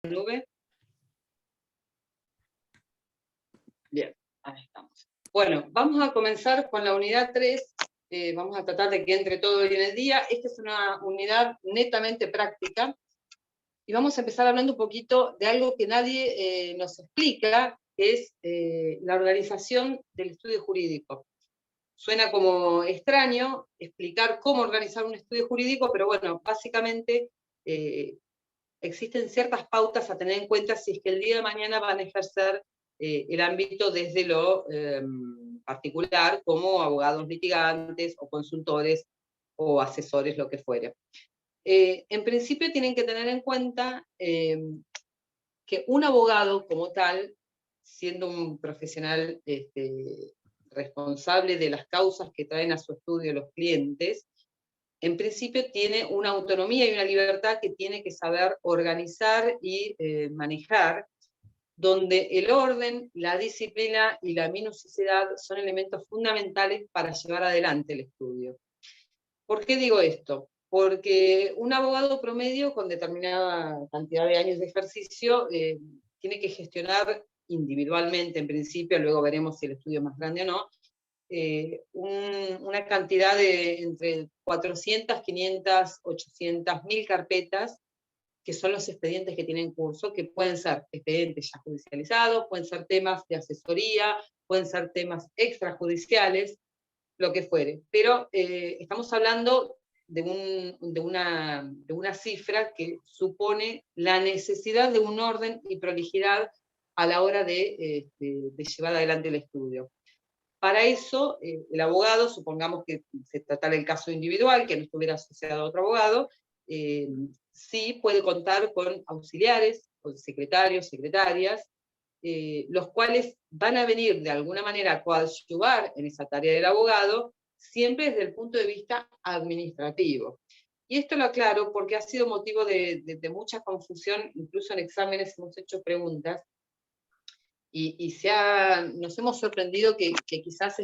nube. Bien, ahí estamos. Bueno, vamos a comenzar con la unidad 3. Vamos a tratar de que entre todo hoy en el día. Esta es una unidad netamente práctica. Y vamos a empezar hablando un poquito de algo que nadie nos explica, que es la organización del estudio jurídico. Suena como extraño explicar cómo organizar un estudio jurídico, pero bueno, básicamente existen ciertas pautas a tener en cuenta si es que el día de mañana van a ejercer el ámbito desde lo particular, como abogados litigantes o consultores o asesores, lo que fuere. En principio tienen que tener en cuenta que un abogado como tal, siendo un profesional responsable de las causas que traen a su estudio los clientes, en principio tiene una autonomía y una libertad que tiene que saber organizar y manejar, donde el orden, la disciplina y la minuciosidad son elementos fundamentales para llevar adelante el estudio. ¿Por qué digo esto? Porque un abogado promedio con determinada cantidad de años de ejercicio tiene que gestionar individualmente en principio, luego veremos si el estudio es más grande o no, una cantidad de entre 400, 500, 800, 1000 carpetas, que son los expedientes que tienen curso, que pueden ser expedientes ya judicializados, pueden ser temas de asesoría, pueden ser temas extrajudiciales, lo que fuere. Pero estamos hablando de una cifra que supone la necesidad de un orden y prolijidad a la hora de llevar adelante el estudio. Para eso, el abogado, supongamos que se tratara el caso individual, que no estuviera asociado a otro abogado, sí puede contar con auxiliares, con secretarios, secretarias, los cuales van a venir de alguna manera a coadyuvar en esa tarea del abogado, siempre desde el punto de vista administrativo. Y esto lo aclaro porque ha sido motivo de mucha confusión, incluso en exámenes hemos hecho preguntas, y nos hemos sorprendido que quizás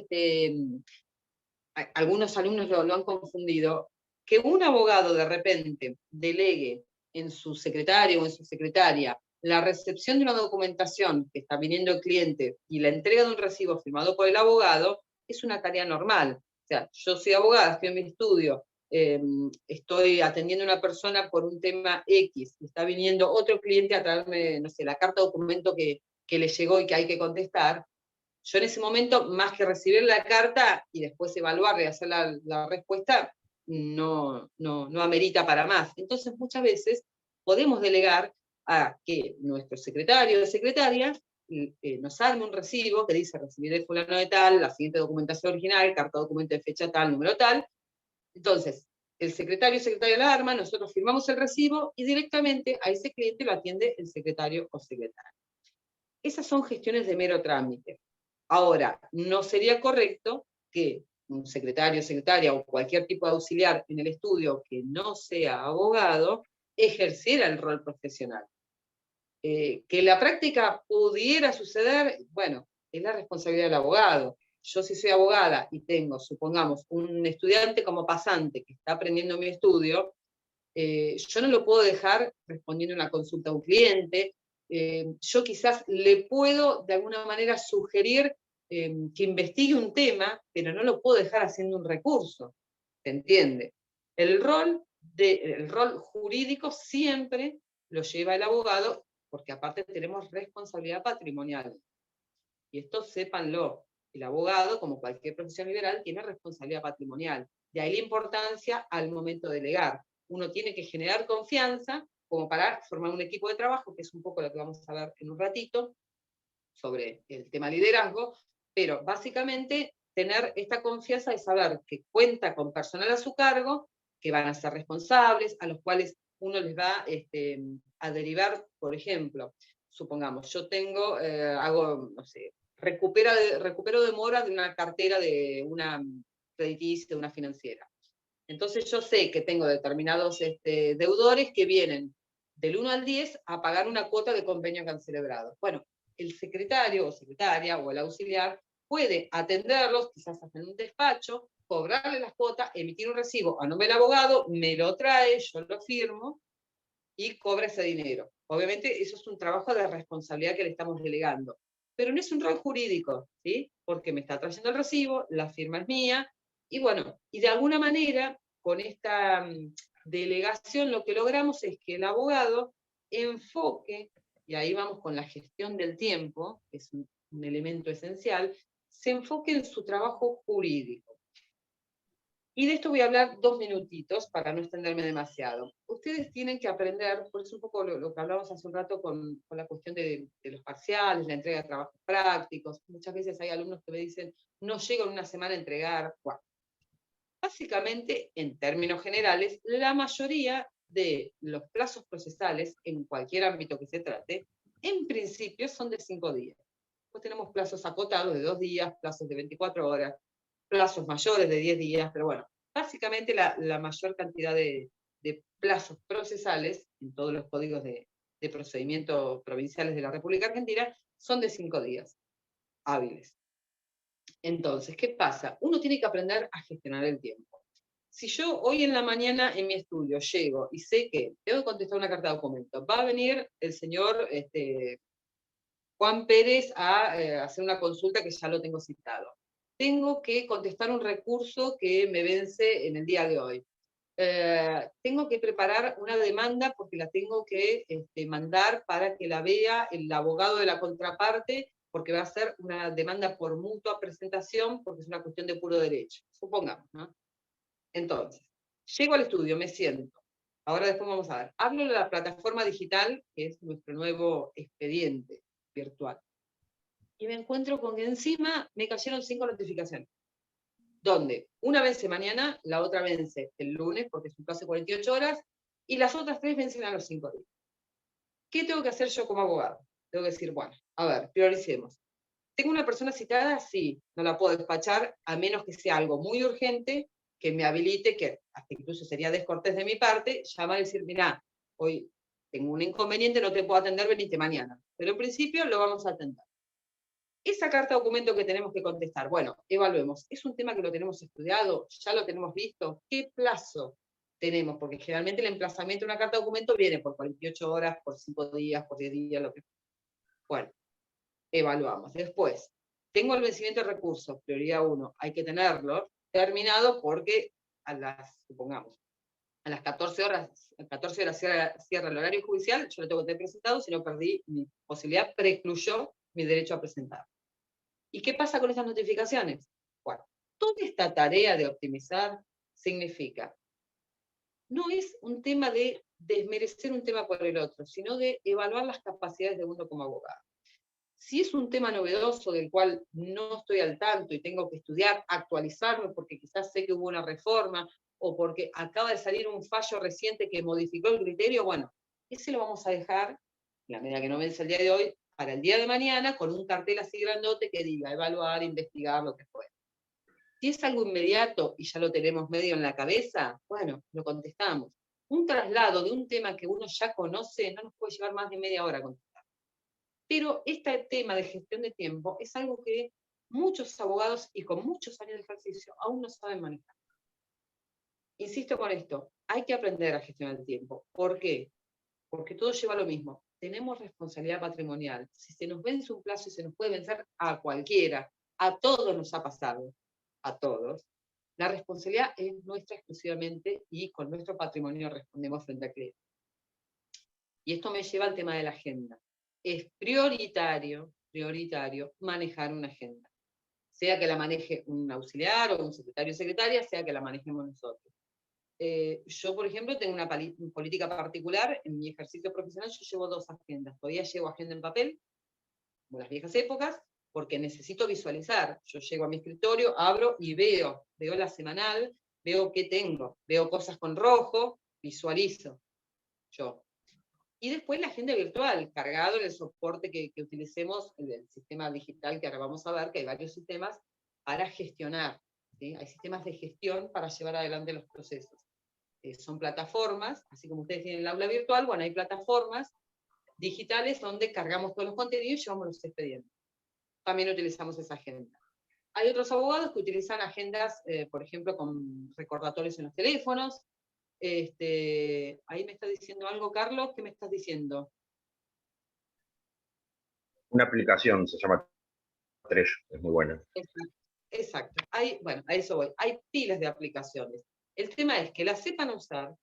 algunos alumnos lo han confundido, que un abogado de repente delegue en su secretario o en su secretaria la recepción de una documentación que está viniendo el cliente y la entrega de un recibo firmado por el abogado, es una tarea normal. O sea, yo soy abogada, estoy en mi estudio, estoy atendiendo a una persona por un tema X, está viniendo otro cliente a traerme, no sé, la carta de documento que le llegó y que hay que contestar. Yo en ese momento, más que recibir la carta y después evaluarla y hacer la respuesta, no amerita para más. Entonces, muchas veces podemos delegar a que nuestro secretario o secretaria nos arme un recibo que dice recibir de fulano de tal, la siguiente documentación original, carta documento de fecha tal, número tal. Entonces, el secretario o secretaria la arma, nosotros firmamos el recibo y directamente a ese cliente lo atiende el secretario o secretaria. Esas son gestiones de mero trámite. Ahora, no sería correcto que un secretario, secretaria o cualquier tipo de auxiliar en el estudio que no sea abogado ejerciera el rol profesional. Que la práctica pudiera suceder, bueno, es la responsabilidad del abogado. Yo si soy abogada y tengo, supongamos, un estudiante como pasante que está aprendiendo mi estudio, yo no lo puedo dejar respondiendo una consulta a un cliente. Yo quizás le puedo de alguna manera sugerir que investigue un tema, pero no lo puedo dejar haciendo un recurso, ¿se entiende? El rol jurídico siempre lo lleva el abogado, porque aparte tenemos responsabilidad patrimonial. Y esto sépanlo, el abogado, como cualquier profesión liberal, tiene responsabilidad patrimonial. De ahí la importancia al momento de delegar. Uno tiene que generar confianza como para formar un equipo de trabajo, que es un poco lo que vamos a ver en un ratito, sobre el tema liderazgo, pero básicamente tener esta confianza de saber que cuenta con personal a su cargo, que van a ser responsables, a los cuales uno les va a derivar, por ejemplo, supongamos, yo tengo, hago, no sé, recupero demora de una cartera de una crediticia, de una financiera. Entonces yo sé que tengo determinados deudores que vienen del 1 al 10 a pagar una cuota de convenio que han celebrado. Bueno, el secretario o secretaria o el auxiliar puede atenderlos, quizás hasta en un despacho, cobrarle las cuotas, emitir un recibo a nombre del abogado, me lo trae, yo lo firmo y cobra ese dinero. Obviamente eso es un trabajo de responsabilidad que le estamos delegando, pero no es un rol jurídico, ¿sí? Porque me está trayendo el recibo, la firma es mía, y bueno, y de alguna manera, con esta delegación, lo que logramos es que el abogado enfoque, y ahí vamos con la gestión del tiempo, que es un elemento esencial, se enfoque en su trabajo jurídico. Y de esto voy a hablar 2 minutitos para no extenderme demasiado. Ustedes tienen que aprender, por eso un poco lo que hablamos hace un rato con la cuestión de los parciales, la entrega de trabajos prácticos. Muchas veces hay alumnos que me dicen, no llego en una semana a entregar. Bueno, básicamente, en términos generales, la mayoría de los plazos procesales, en cualquier ámbito que se trate, en principio son de 5 días. Pues tenemos plazos acotados de 2 días, plazos de 24 horas, plazos mayores de 10 días, pero bueno, básicamente la mayor cantidad de plazos procesales en todos los códigos de procedimiento provinciales de la República Argentina son de 5 días hábiles. Entonces, ¿qué pasa? Uno tiene que aprender a gestionar el tiempo. Si yo hoy en la mañana en mi estudio llego y sé que tengo que contestar una carta de documento, va a venir el señor Juan Pérez a hacer una consulta que ya lo tengo citado. Tengo que contestar un recurso que me vence en el día de hoy. Tengo que preparar una demanda porque la tengo que mandar para que la vea el abogado de la contraparte, porque va a ser una demanda por mutua presentación, porque es una cuestión de puro derecho, supongamos, ¿no? Entonces, llego al estudio, me siento. Ahora después vamos a ver. Hablo de la plataforma digital, que es nuestro nuevo expediente virtual. Y me encuentro con que encima me cayeron 5 notificaciones. Donde una vence mañana, la otra vence el lunes, porque es un plazo de 48 horas, y las otras 3 vencen a los 5 días. ¿Qué tengo que hacer yo como abogado? Tengo que decir, bueno, a ver, prioricemos. ¿Tengo una persona citada? Sí, no la puedo despachar a menos que sea algo muy urgente que me habilite, que hasta incluso sería descortés de mi parte, llamar y decir, mirá, hoy tengo un inconveniente, no te puedo atender, venite mañana. Pero en principio lo vamos a atender. Esa carta documento que tenemos que contestar, bueno, evaluemos. ¿Es un tema que lo tenemos estudiado? ¿Ya lo tenemos visto? ¿Qué plazo tenemos? Porque generalmente el emplazamiento de una carta documento viene por 48 horas, por 5 días, por 10 días, lo que sea. Bueno, evaluamos. Después, tengo el vencimiento de recursos, prioridad 1, hay que tenerlo terminado porque supongamos, a las 14 horas cierra el horario judicial, yo lo tengo que tener presentado, si no perdí mi posibilidad, precluyó mi derecho a presentar. ¿Y qué pasa con estas notificaciones? Bueno, toda esta tarea de optimizar significa, no es un tema de desmerecer un tema por el otro, sino de evaluar las capacidades de uno como abogado. Si es un tema novedoso del cual no estoy al tanto y tengo que estudiar, actualizarme porque quizás sé que hubo una reforma o porque acaba de salir un fallo reciente que modificó el criterio, bueno, ese lo vamos a dejar, en la medida que no vence el día de hoy, para el día de mañana con un cartel así grandote que diga evaluar, investigar, lo que fuera. Si es algo inmediato y ya lo tenemos medio en la cabeza, bueno, lo contestamos. Un traslado de un tema que uno ya conoce no nos puede llevar más de media hora contestar. Pero este tema de gestión de tiempo es algo que muchos abogados y con muchos años de ejercicio aún no saben manejar. Insisto con esto, hay que aprender a gestionar el tiempo. ¿Por qué? Porque todo lleva a lo mismo. Tenemos responsabilidad patrimonial. Si se nos vence un plazo y se nos puede vencer a cualquiera, a todos nos ha pasado, a todos, la responsabilidad es nuestra exclusivamente y con nuestro patrimonio respondemos frente al cliente. Y esto me lleva al tema de la agenda. Es prioritario manejar una agenda. Sea que la maneje un auxiliar o un secretario o secretaria, sea que la manejemos nosotros. Yo, por ejemplo, tengo una política particular. En mi ejercicio profesional yo llevo 2 agendas. Todavía llevo agenda en papel, como las viejas épocas, porque necesito visualizar. Yo llego a mi escritorio, abro y veo la semanal, veo qué tengo, veo cosas con rojo, visualizo. Yo. Y después la agenda virtual, cargado en el soporte que utilicemos, el sistema digital que ahora vamos a ver, que hay varios sistemas para gestionar. ¿Sí? Hay sistemas de gestión para llevar adelante los procesos. Son plataformas, así como ustedes tienen el aula virtual, bueno, hay plataformas digitales donde cargamos todos los contenidos y llevamos los expedientes. También utilizamos esa agenda. Hay otros abogados que utilizan agendas, por ejemplo, con recordatorios en los teléfonos. Ahí me está diciendo algo, Carlos, ¿qué me estás diciendo? Una aplicación, se llama Trello, es muy buena. Exacto. Bueno, a eso voy. Hay pilas de aplicaciones. El tema es que la sepan usar,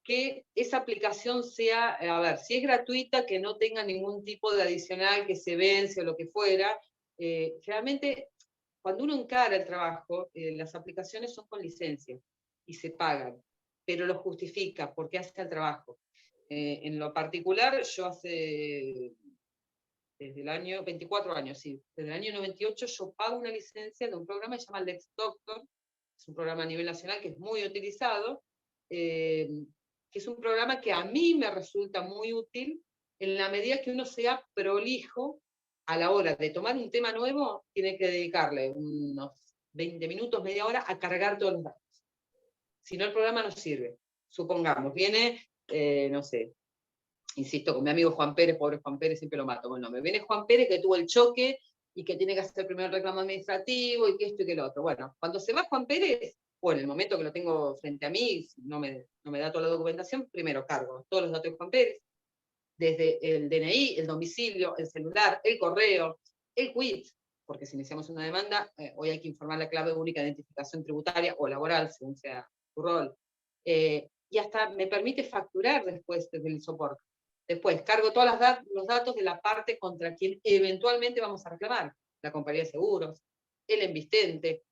que esa aplicación sea, a ver, si es gratuita, que no tenga ningún tipo de adicional que se vence o lo que fuera. Generalmente, cuando uno encara el trabajo, las aplicaciones son con licencia y se pagan, pero lo justifica porque hace el trabajo. En lo particular, yo desde el año 24 años, sí, desde el año 98 yo pago una licencia de un programa que se llama Lex Doctor, es un programa a nivel nacional que es muy utilizado, que es un programa que a mí me resulta muy útil en la medida que uno sea prolijo a la hora de tomar un tema nuevo, tiene que dedicarle unos 20 minutos, media hora a cargar todos los datos. Si no, el programa no sirve. Supongamos, viene, no sé, insisto, con mi amigo Juan Pérez, pobre Juan Pérez, siempre lo mato. Bueno, me viene Juan Pérez que tuvo el choque y que tiene que hacer primero el reclamo administrativo y que esto y que lo otro. Bueno, cuando se va Juan Pérez, o en el momento que lo tengo frente a mí, no me da toda la documentación, primero cargo todos los datos de Juan Pérez, desde el DNI, el domicilio, el celular, el correo, el quit, porque si iniciamos una demanda, hoy hay que informar la clave única de identificación tributaria o laboral, según sea tu rol. Y hasta me permite facturar después desde el soporte. Después, cargo todos los datos de la parte contra quien eventualmente vamos a reclamar, la compañía de seguros, el embistente.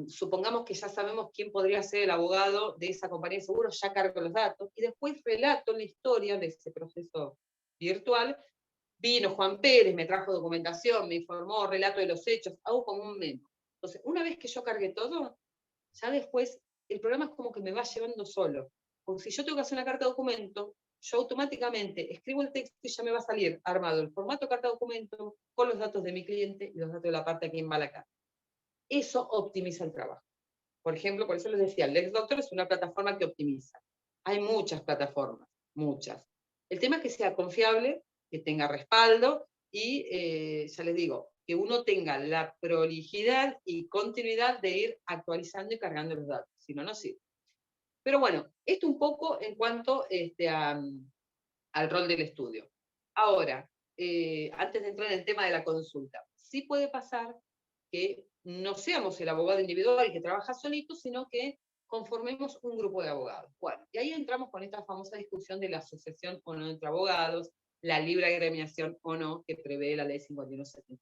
Supongamos que ya sabemos quién podría ser el abogado de esa compañía de seguros, ya cargo los datos, y después relato la historia de ese proceso virtual. Vino Juan Pérez, me trajo documentación, me informó, relato de los hechos, hago como un memo. Entonces, una vez que yo cargué todo, ya después el programa es como que me va llevando solo. Porque si yo tengo que hacer una carta de documento, yo automáticamente escribo el texto y ya me va a salir armado el formato carta de documento con los datos de mi cliente y los datos de la parte a quien va la carta. Eso optimiza el trabajo. Por ejemplo, por eso les decía, Lex Doctor es una plataforma que optimiza. Hay muchas plataformas, muchas. El tema es que sea confiable, que tenga respaldo y, ya les digo, que uno tenga la prolijidad y continuidad de ir actualizando y cargando los datos, si no, no sirve. Pero bueno, esto un poco en cuanto al rol del estudio. Ahora, antes de entrar en el tema de la consulta, sí puede pasar que no seamos el abogado individual que trabaja solito, sino que conformemos un grupo de abogados. Bueno, y ahí entramos con esta famosa discusión de la asociación o no entre abogados, la libre agremiación o no, que prevé la ley 5175.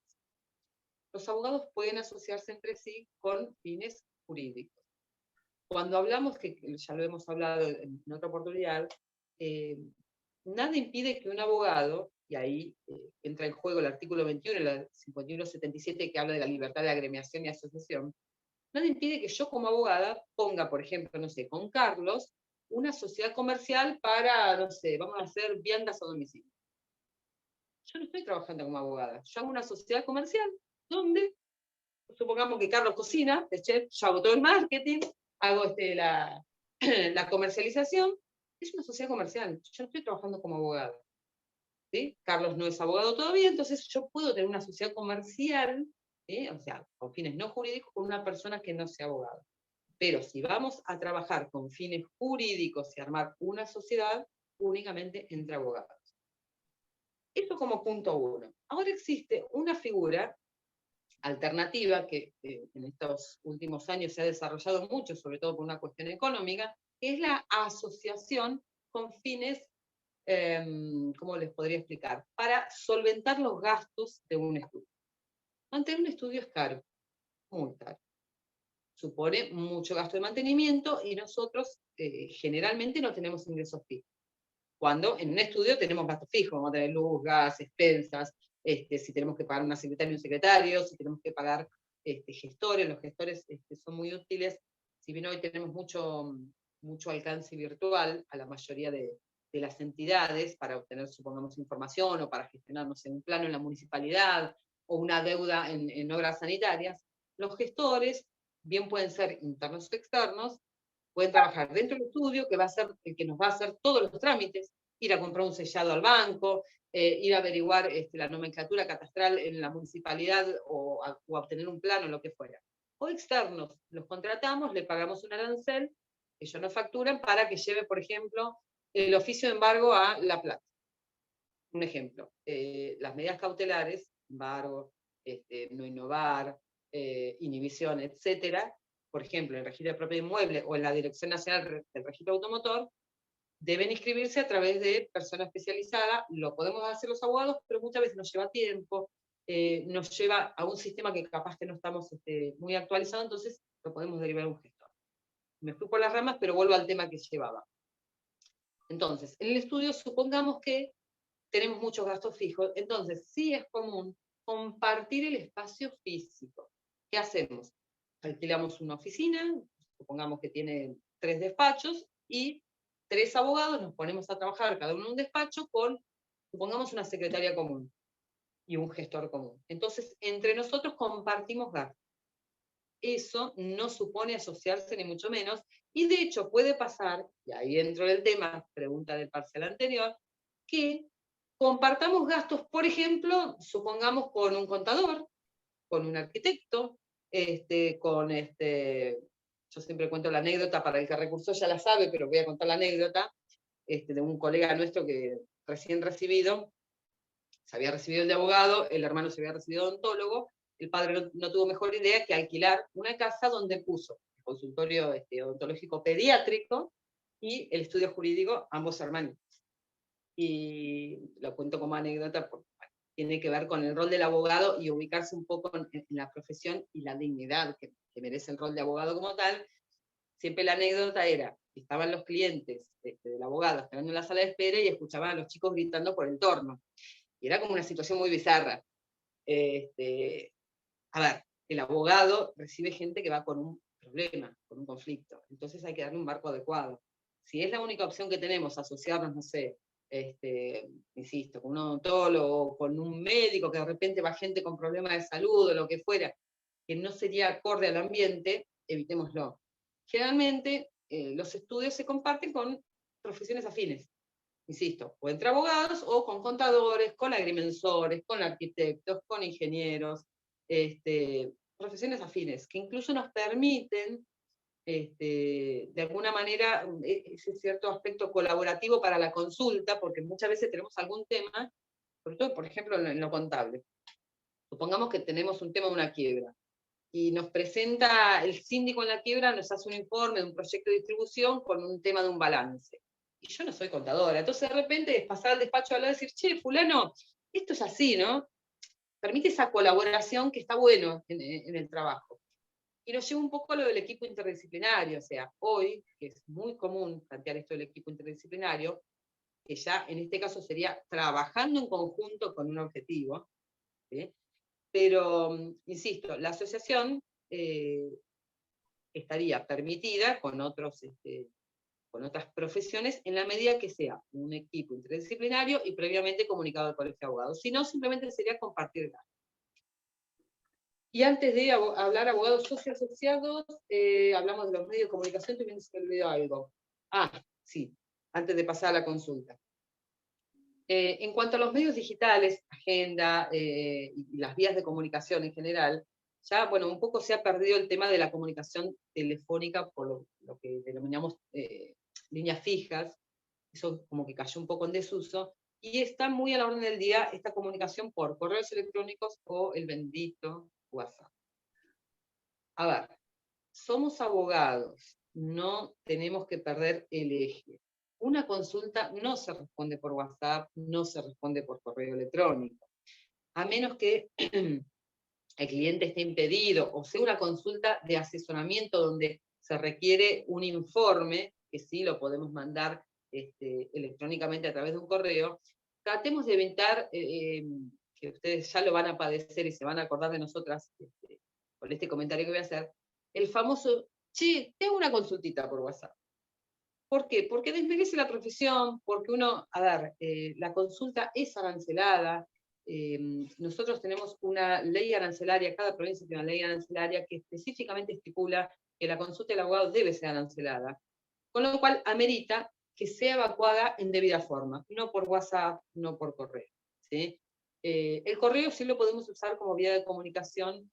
Los abogados pueden asociarse entre sí con fines jurídicos. Cuando hablamos, que ya lo hemos hablado en otra oportunidad, nada impide que un abogado, y ahí entra en juego el artículo 21 de la 5177 que habla de la libertad de agremiación y asociación, nada impide que yo como abogada ponga, por ejemplo, no sé, con Carlos, una sociedad comercial para, no sé, vamos a hacer viandas a domicilio. Yo no estoy trabajando como abogada, yo hago una sociedad comercial donde, supongamos que Carlos cocina, el chef, yo hago todo el marketing, hago la comercialización, es una sociedad comercial, yo no estoy trabajando como abogada. ¿Sí? Carlos no es abogado todavía, entonces yo puedo tener una sociedad comercial, ¿sí? O sea, con fines no jurídicos, con una persona que no sea abogado. Pero si vamos a trabajar con fines jurídicos y armar una sociedad, únicamente entre abogados. Eso como punto uno. Ahora existe una figura alternativa que en estos últimos años se ha desarrollado mucho, sobre todo por una cuestión económica, que es la asociación con fines, ¿cómo les podría explicar? Para solventar los gastos de un estudio. Mantener un estudio es caro, muy caro. Supone mucho gasto de mantenimiento y nosotros generalmente no tenemos ingresos fijos. Cuando en un estudio tenemos gastos fijos, vamos a tener luz, gas, expensas, si tenemos que pagar una secretaria y un secretario, si tenemos que pagar gestores, los gestores son muy útiles, si bien hoy tenemos mucho alcance virtual a la mayoría de las entidades para obtener, supongamos, información o para gestionar, no sé, un plano en la municipalidad o una deuda en obras sanitarias, los gestores, bien pueden ser internos o externos, pueden trabajar dentro del estudio, que va a ser el que nos va a hacer todos los trámites, ir a comprar un sellado al banco, ir a averiguar la nomenclatura catastral en la municipalidad o a obtener un plano, lo que fuera. O externos, los contratamos, le pagamos un arancel, ellos nos facturan para que lleve, por ejemplo, el oficio de embargo a La Plata. un ejemplo, las medidas cautelares, embargo, no innovar, inhibición, etcétera, por ejemplo, en el registro de propiedad inmueble o en la Dirección Nacional del Registro Automotor, deben inscribirse a través de persona especializada. Lo podemos hacer los abogados, pero muchas veces nos lleva tiempo, nos lleva a un sistema que capaz que no estamos muy actualizado, entonces lo podemos derivar a un gestor. Me fui por las ramas, pero vuelvo al tema que llevaba. Entonces, en el estudio supongamos que tenemos muchos gastos fijos, entonces sí es común compartir el espacio físico. ¿Qué hacemos? Alquilamos una oficina, supongamos que tiene 3 despachos, y 3 abogados nos ponemos a trabajar cada uno en un despacho con, supongamos, una secretaria común y un gestor común. Entonces, entre nosotros compartimos gastos. Eso no supone asociarse ni mucho menos, y de hecho puede pasar, y ahí dentro del tema, pregunta del parcial anterior, que compartamos gastos, por ejemplo, supongamos con un contador, con un arquitecto, yo siempre cuento la anécdota, para el que recursó ya la sabe, pero voy a contar la anécdota, de un colega nuestro que recién recibido, se había recibido de abogado, el hermano se había recibido de odontólogo, el padre no tuvo mejor idea que alquilar una casa donde puso el consultorio odontológico pediátrico y el estudio jurídico, ambos hermanos. Y lo cuento como anécdota porque tiene que ver con el rol del abogado y ubicarse un poco en la profesión y la dignidad que merece el rol de abogado como tal. Siempre la anécdota era, estaban los clientes del abogado esperando en la sala de espera y escuchaban a los chicos gritando por el torno. Y era como una situación muy bizarra. A ver, el abogado recibe gente que va con un problema, con un conflicto. Entonces hay que darle un marco adecuado. Si es la única opción que tenemos, asociarnos, no sé, insisto, con un odontólogo, con un médico, que de repente va gente con problemas de salud o lo que fuera, que no sería acorde al ambiente, evitémoslo. Generalmente los estudios se comparten con profesiones afines, insisto, o entre abogados o con contadores, con agrimensores, con arquitectos, con ingenieros, profesiones afines, que incluso nos permiten, de alguna manera, ese cierto aspecto colaborativo para la consulta, porque muchas veces tenemos algún tema, sobre todo, por ejemplo, en lo contable. Supongamos que tenemos un tema de una quiebra, y nos presenta el síndico en la quiebra, nos hace un informe de un proyecto de distribución con un tema de un balance. Y yo no soy contadora, entonces de repente es pasar al despacho a hablar y decir, che, fulano, esto es así, ¿no? Permite esa colaboración que está bueno en el trabajo. Y nos lleva un poco a lo del equipo interdisciplinario, o sea, hoy, que es muy común plantear esto del equipo interdisciplinario, que ya en este caso sería trabajando en conjunto con un objetivo, ¿sí? Pero, insisto, la asociación estaría permitida con otras profesiones en la medida que sea un equipo interdisciplinario y previamente comunicado al colegio de abogados. Si no, simplemente sería compartir gastos. Y antes de hablar abogados asociados, hablamos de los medios de comunicación, también se me olvidó algo. Sí, antes de pasar a la consulta. En cuanto a los medios digitales, agenda y las vías de comunicación en general, ya, bueno, un poco se ha perdido el tema de la comunicación telefónica por lo que denominamos líneas fijas. Eso como que cayó un poco en desuso, y está muy a la orden del día esta comunicación por correos electrónicos o el bendito WhatsApp. A ver, somos abogados, no tenemos que perder el eje. Una consulta no se responde por WhatsApp, no se responde por correo electrónico, a menos que el cliente esté impedido o sea una consulta de asesoramiento donde se requiere un informe, que sí lo podemos mandar electrónicamente a través de un correo. Tratemos de evitar, que ustedes ya lo van a padecer y se van a acordar de nosotras con este comentario que voy a hacer, el famoso, che, tengo una consultita por WhatsApp. ¿Por qué? Porque desmerece la profesión, porque uno, a ver, la consulta es arancelada. Nosotros tenemos una ley arancelaria, cada provincia tiene una ley arancelaria que específicamente estipula que la consulta del abogado debe ser arancelada, con lo cual amerita que sea evacuada en debida forma, no por WhatsApp, no por correo, ¿sí? El correo sí lo podemos usar como vía de comunicación,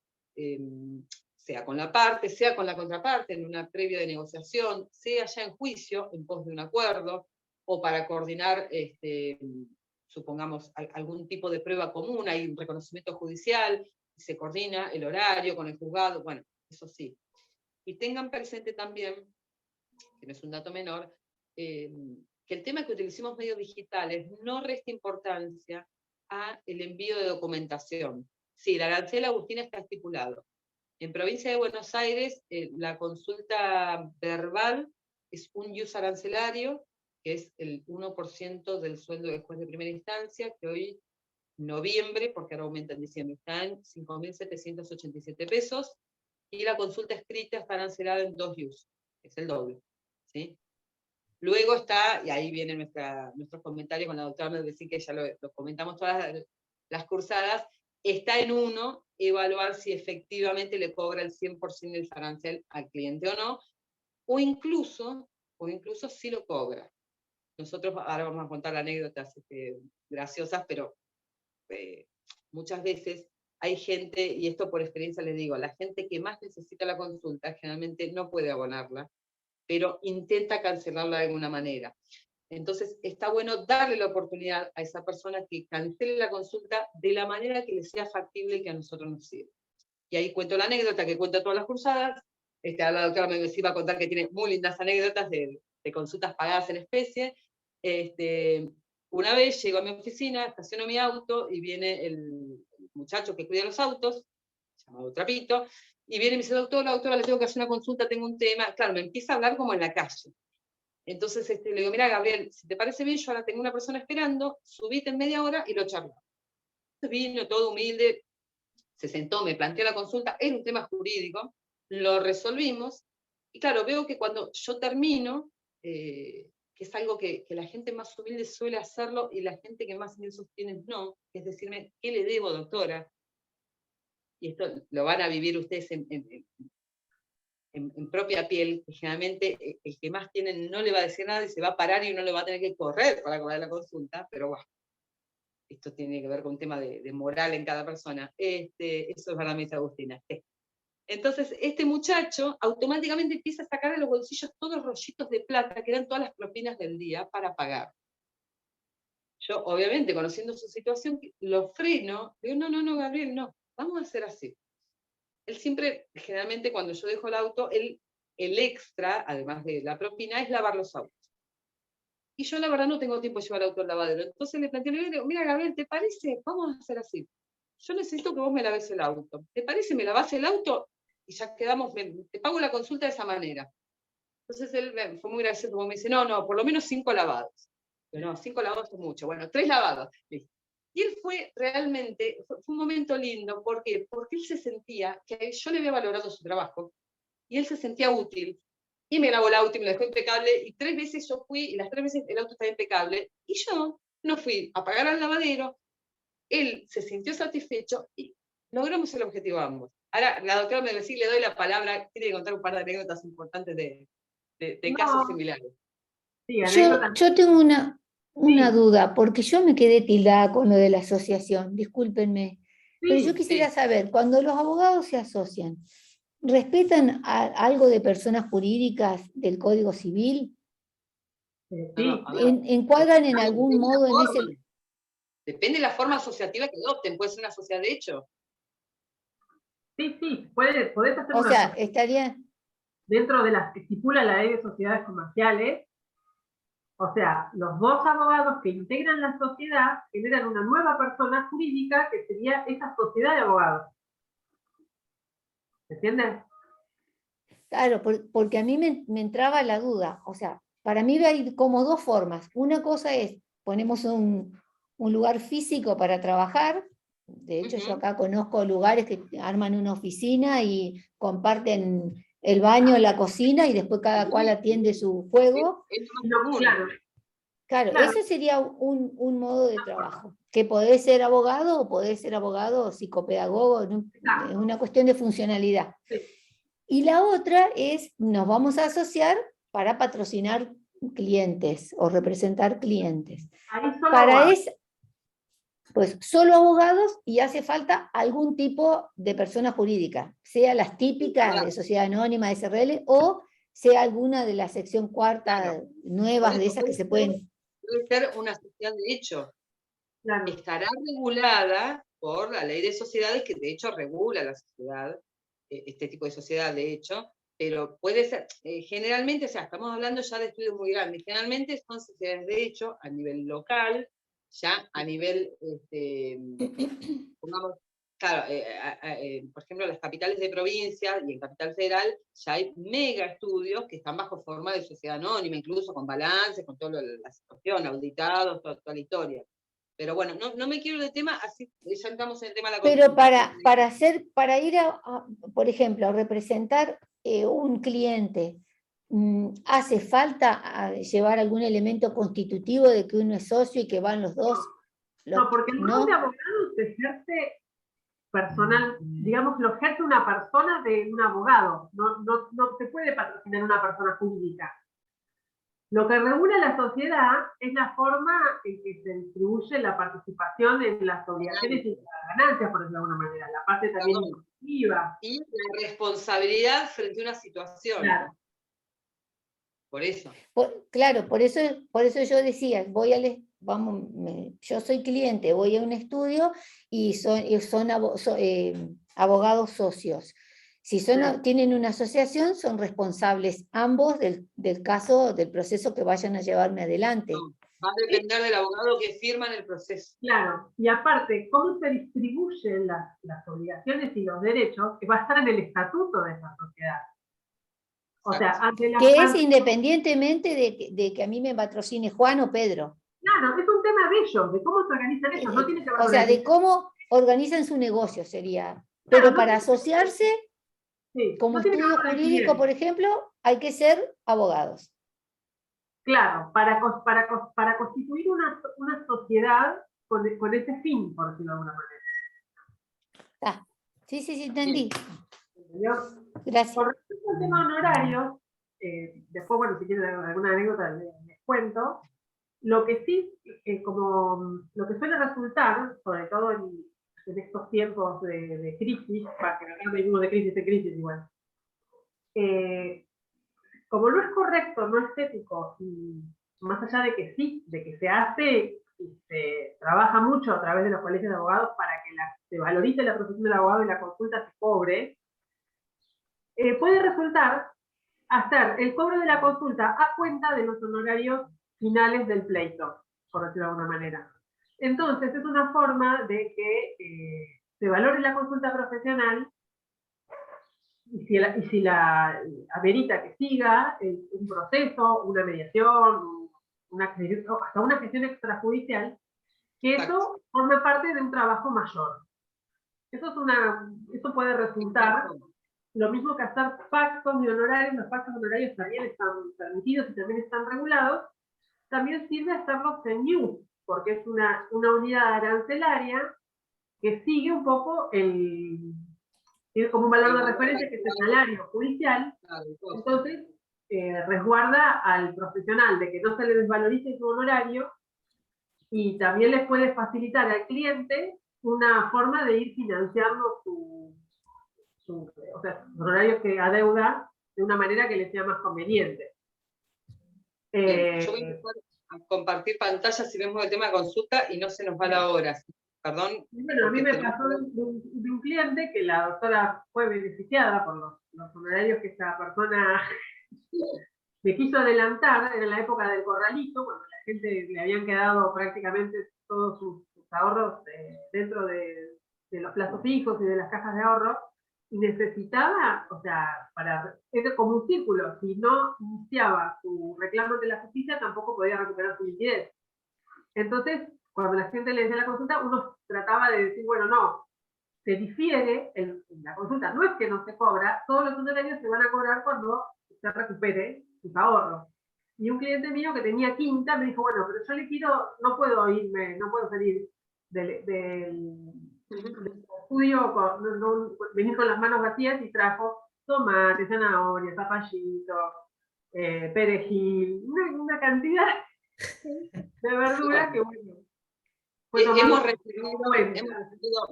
sea con la parte, sea con la contraparte, en una previa de negociación, sea ya en juicio, en pos de un acuerdo, o para coordinar supongamos, algún tipo de prueba común, hay un reconocimiento judicial, se coordina el horario con el juzgado, bueno, eso sí. Y tengan presente también, que no es un dato menor, que el tema que utilicemos medios digitales no resta importancia a el envío de documentación. Sí, el arancel Agustina está estipulado. En provincia de Buenos Aires, la consulta verbal es un ius arancelario, que es el 1% del sueldo del juez de primera instancia, que hoy, noviembre, porque ahora aumenta en diciembre, está en 5.787 pesos, y la consulta escrita está arancelada en 2 ius, es el doble. ¿Sí? Luego está, y ahí vienen nuestros comentarios con la doctora Medvecin, que ya lo comentamos todas las cursadas, está en 1, evaluar si efectivamente le cobra el 100% del arancel al cliente o no, o incluso si lo cobra. Nosotros ahora vamos a contar anécdotas graciosas, pero muchas veces hay gente, y esto por experiencia les digo, la gente que más necesita la consulta generalmente no puede abonarla, pero intenta cancelarla de alguna manera. Entonces, está bueno darle la oportunidad a esa persona que cancele la consulta de la manera que le sea factible y que a nosotros nos sirva. Y ahí cuento la anécdota que cuenta todas las cursadas. La doctora me iba a contar que tiene muy lindas anécdotas de consultas pagadas en especie. Una vez llego a mi oficina, estaciono mi auto y viene el muchacho que cuida los autos, llamado Trapito, y viene y me dice, doctora, le tengo que hacer una consulta, tengo un tema. Claro, me empieza a hablar como en la calle. Entonces le digo, mira, Gabriel, si te parece bien, yo ahora tengo una persona esperando, subite en media hora y lo charlamos. Entonces vino todo humilde, se sentó, me planteó la consulta, era un tema jurídico, lo resolvimos, y claro, veo que cuando yo termino, que es algo que la gente más humilde suele hacerlo, y la gente que más humilde sostiene no, es decirme, ¿qué le debo, doctora? Y esto lo van a vivir ustedes en propia piel, que generalmente el que más tiene no le va a decir nada y se va a parar y uno le va a tener que correr para cobrar la consulta, pero bueno, esto tiene que ver con un tema de moral en cada persona. Eso es para mí, Agustina. Entonces, este muchacho automáticamente empieza a sacar de los bolsillos todos los rollitos de plata, que eran todas las propinas del día, para pagar. Yo, obviamente, conociendo su situación, lo freno, digo, no, Gabriel, no, vamos a hacer así. Él siempre, generalmente cuando yo dejo el auto, el extra, además de la propina, es lavar los autos. Y yo la verdad no tengo tiempo de llevar el auto al lavadero. Entonces le planteé, le digo, mira Gabriel, ¿te parece? Vamos a hacer así. Yo necesito que vos me laves el auto. ¿Te parece? ¿Me lavás el auto? Y ya quedamos, te pago la consulta de esa manera. Entonces él fue muy gracioso, como me dice, no, por lo menos 5 lavados. Pero no, 5 lavados es mucho. Bueno, 3 lavados. Listo. Y él fue realmente, fue un momento lindo. ¿Por qué? Porque él se sentía que yo le había valorado su trabajo y él se sentía útil. Y me lavó el auto y me lo dejó impecable. Y 3 veces yo fui y las 3 veces el auto estaba impecable. Y yo no fui a pagar al lavadero. Él se sintió satisfecho y logramos el objetivo ambos. Ahora, la doctora me decía, le doy la palabra, tiene que contar un par de anécdotas importantes de casos similares. Sí, yo tengo una duda, porque yo me quedé tildada con lo de la asociación, discúlpenme, pero yo quisiera saber, cuando los abogados se asocian, ¿respetan algo de personas jurídicas del Código Civil? ¿Encuadran en algún modo en ese...? Depende de la forma asociativa que adopten, puede ser una sociedad de hecho. Sí, podés hacer o sea, estaría... Dentro de las que estipula la ley de sociedades comerciales, o sea, los 2 abogados que integran la sociedad generan una nueva persona jurídica que sería esa sociedad de abogados. ¿Se entiende? Claro, porque a mí me entraba la duda, o sea, para mí hay como 2 formas. Una cosa es, ponemos un lugar físico para trabajar, de hecho yo acá conozco lugares que arman una oficina y comparten el baño, la cocina y después cada cual atiende su juego. Claro, eso sería un modo de trabajo, que podés ser abogado o podés ser abogado o psicopedagogo, es una cuestión de funcionalidad. Sí. Y la otra es, nos vamos a asociar para patrocinar clientes o representar clientes. Para eso, pues solo abogados y hace falta algún tipo de persona jurídica, sea las típicas de sociedad anónima, SRL, o sea alguna de la sección 4ª nuevas de esas que se pueden... Puede ser una sociedad de hecho. Claro. estará regulada por la ley de sociedades, que de hecho regula la sociedad, este tipo de sociedad de hecho, pero puede ser, generalmente, o sea, estamos hablando ya de estudios muy grandes, generalmente son sociedades de hecho a nivel local, ya a nivel, pongamos, claro, por ejemplo, en las capitales de provincia y en Capital Federal ya hay mega estudios que están bajo forma de sociedad anónima, incluso con balances, con toda la situación, auditados, toda la historia. Pero bueno, no me quiero de tema, así ya entramos en el tema de la Pero consulta. para ir por ejemplo, a representar un cliente, ¿hace falta llevar algún elemento constitutivo de que uno es socio y que van los dos? No, porque el rol de ¿No? abogado se ejerce personal, digamos, lo ejerce una persona de un abogado, no se puede patrocinar una persona jurídica. Lo que regula la sociedad es la forma en que se distribuye la participación en las obligaciones y las ganancias, por decirlo de alguna manera, la parte también impositiva. Y la responsabilidad frente a una situación. Claro. Por eso. Claro, por eso yo decía, yo soy cliente, voy a un estudio y son abogados socios. Si tienen una asociación, son responsables ambos del caso, del proceso que vayan a llevarme adelante. No, va a depender del abogado que firma en el proceso. Claro, y aparte, cómo se distribuyen las obligaciones y los derechos, que va a estar en el estatuto de esa sociedad. O sea, que es independientemente de que a mí me patrocine Juan o Pedro. Claro, es un tema de ellos, de cómo se organizan ellos. No tiene que ver o sea, de cómo organizan su negocio sería. Claro, pero para asociarse, sí, como estudio jurídico, por ejemplo, hay que ser abogados. Claro, para constituir una sociedad con ese fin, por decirlo de alguna manera. Sí, entendí. ¿Entendió? Gracias. Con respecto al tema honorarios, después, bueno, si quieren alguna anécdota les cuento. Lo que sí, lo que suele resultar, sobre todo en estos tiempos de crisis, para que acá venimos de crisis en crisis igual, como no es correcto, no es ético, y más allá de que sí, de que se hace y se trabaja mucho a través de los colegios de abogados para que se valorice la profesión del abogado y la consulta se cobre, puede resultar hacer el cobro de la consulta a cuenta de los honorarios finales del pleito, por decirlo de alguna manera. Entonces, es una forma de que se valore la consulta profesional y si la amerita que siga un proceso, una mediación, hasta una gestión extrajudicial, que eso forme parte de un trabajo mayor. Eso puede resultar lo mismo que hacer pactos de honorarios. Los pactos de honorarios también están permitidos y también están regulados. También sirve hacerlos en NIU, porque es una unidad arancelaria que sigue un poco tiene como un valor de referencia que es el salario judicial. Entonces, resguarda al profesional de que no se le desvalorice su honorario y también les puede facilitar al cliente una forma de ir financiando sus honorarios que adeuda de una manera que les sea más conveniente. Yo voy a empezar a compartir pantalla si vemos el tema de consulta y no se nos va la hora. Perdón. Bueno, a mí me pasó de un cliente que la doctora fue beneficiada por los honorarios que esta persona le quiso adelantar en la época del corralito, cuando la gente le habían quedado prácticamente todos sus ahorros dentro de los plazos fijos y de las cajas de ahorro, y necesitaba, o sea, era como un círculo, si no iniciaba su reclamo ante la justicia, tampoco podía recuperar su liquidez. Entonces, cuando la gente le decía la consulta, uno trataba de decir, bueno, no, se difiere la consulta, no es que no se cobra, todos los honorarios se van a cobrar cuando se recupere sus ahorros. Y un cliente mío que tenía quinta me dijo, bueno, pero yo no puedo salir del estudio, venir con las manos vacías, y trajo tomate, zanahoria, zapallito, perejil, una cantidad de verduras que bueno. Hemos recibido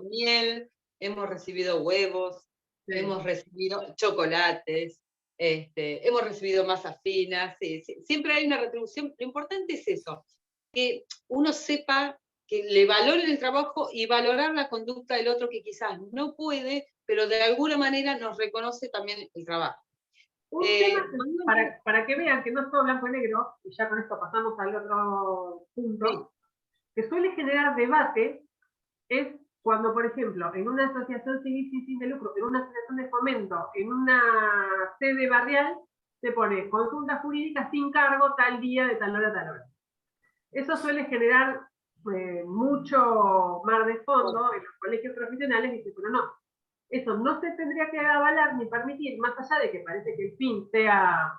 miel, hemos recibido huevos, hemos recibido chocolates, hemos recibido masas finas, siempre hay una retribución. Lo importante es eso, que uno sepa que le valoren el trabajo y valorar la conducta del otro que quizás no puede, pero de alguna manera nos reconoce también el trabajo. Un tema, para que vean que no es todo blanco y negro, y ya con esto pasamos al otro punto, Sí. que suele generar debate, es cuando, por ejemplo, en una asociación civil sin fin de lucro, en una asociación de fomento, en una sede barrial, se pone consulta jurídica sin cargo tal día de tal hora a tal hora. Eso suele generar mucho mar de fondo en los colegios profesionales, y dicen, pero no, eso no se tendría que avalar ni permitir, más allá de que parece que el fin sea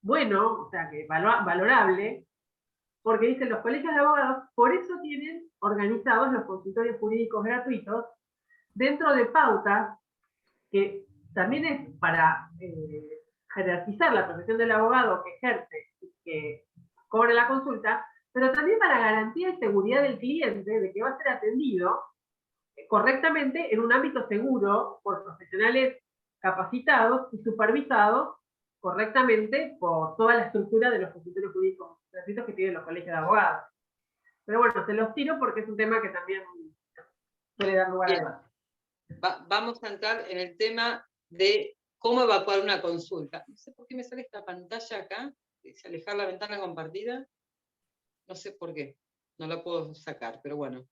bueno, o sea, que valorable, porque dicen los colegios de abogados, por eso tienen organizados los consultorios jurídicos gratuitos dentro de pautas que también es para jerarquizar la profesión del abogado que ejerce y que cobra la consulta, pero también para garantía y seguridad del cliente de que va a ser atendido correctamente en un ámbito seguro por profesionales capacitados y supervisados correctamente por toda la estructura de los consultorios jurídicos gratuitos que tienen los colegios de abogados. Pero bueno, se los tiro porque es un tema que también suele dar lugar a debate. Vamos a entrar en el tema de cómo evacuar una consulta. No sé por qué me sale esta pantalla acá, dice alejar la ventana compartida. No sé por qué, no la puedo sacar, pero bueno.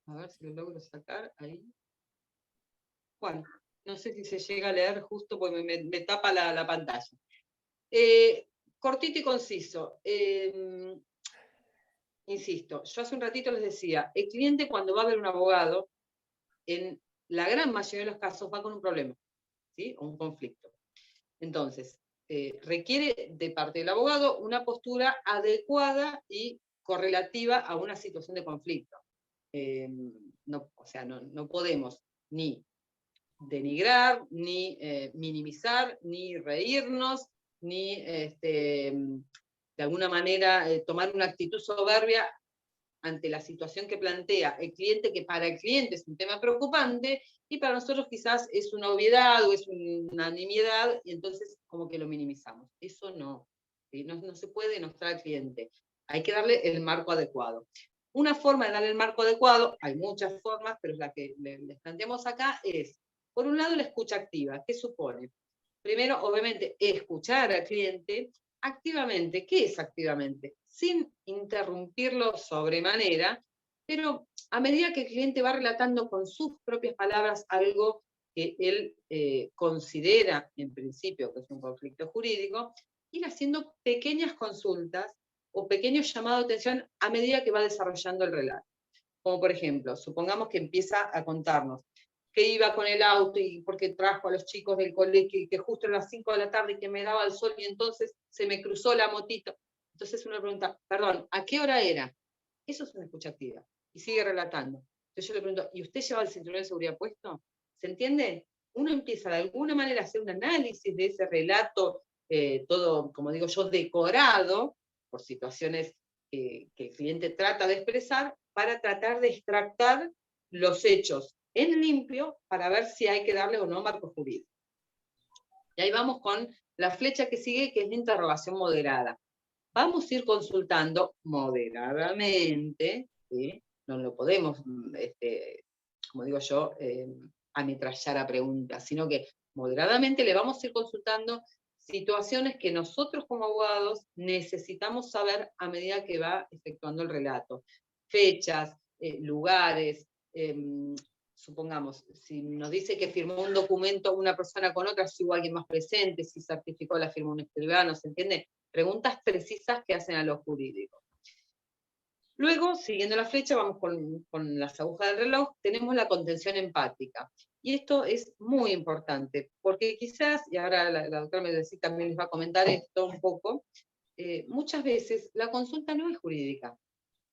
A ver si lo logro sacar ahí. Bueno, no sé si se llega a leer justo porque me tapa la pantalla. Cortito y conciso. Insisto, yo hace un ratito les decía, el cliente cuando va a ver un abogado, en la gran mayoría de los casos va con un problema, ¿sí? O un conflicto. Entonces, requiere de parte del abogado una postura adecuada y correlativa a una situación de conflicto. O sea, no podemos ni denigrar, ni minimizar, ni reírnos, ni de alguna manera tomar una actitud soberbia ante la situación que plantea el cliente, que para el cliente es un tema preocupante, y para nosotros quizás es una obviedad o es una nimiedad, y entonces como que lo minimizamos. Eso no, ¿sí? No se puede denostar al cliente. Hay que darle el marco adecuado. Una forma de darle el marco adecuado, hay muchas formas, pero la que les planteamos acá es, por un lado, la escucha activa. ¿Qué supone? Primero, obviamente, escuchar al cliente activamente. ¿Qué es activamente? Sin interrumpirlo sobremanera, pero a medida que el cliente va relatando con sus propias palabras algo que él considera en principio que es un conflicto jurídico, ir haciendo pequeñas consultas o pequeños llamados de atención a medida que va desarrollando el relato. Como por ejemplo, supongamos que empieza a contarnos que iba con el auto y porque trajo a los chicos del colegio y que justo a las 5 de la tarde y que me daba el sol y entonces se me cruzó la motito. Entonces uno pregunta, perdón, ¿a qué hora era? Eso es una escucha activa. Y sigue relatando. Entonces yo le pregunto, ¿y usted lleva el cinturón de seguridad puesto? ¿Se entiende? Uno empieza de alguna manera a hacer un análisis de ese relato, todo, como digo yo, decorado por situaciones que el cliente trata de expresar, para tratar de extractar los hechos en limpio para ver si hay que darle o no marco jurídico. Y ahí vamos con la flecha que sigue, que es la interrogación moderada. Vamos a ir consultando moderadamente, ¿sí? No lo podemos, como digo yo, ametrallar a preguntas, sino que moderadamente le vamos a ir consultando situaciones que nosotros como abogados necesitamos saber a medida que va efectuando el relato. Fechas, lugares, supongamos, si nos dice que firmó un documento una persona con otra, si hubo alguien más presente, si certificó la firma un escribano, ¿se entiende? Preguntas precisas que hacen a lo jurídico. Luego, siguiendo la flecha, vamos con las agujas del reloj, tenemos la contención empática. Y esto es muy importante, porque quizás, y ahora la doctora Medellín también les va a comentar esto un poco, muchas veces la consulta no es jurídica.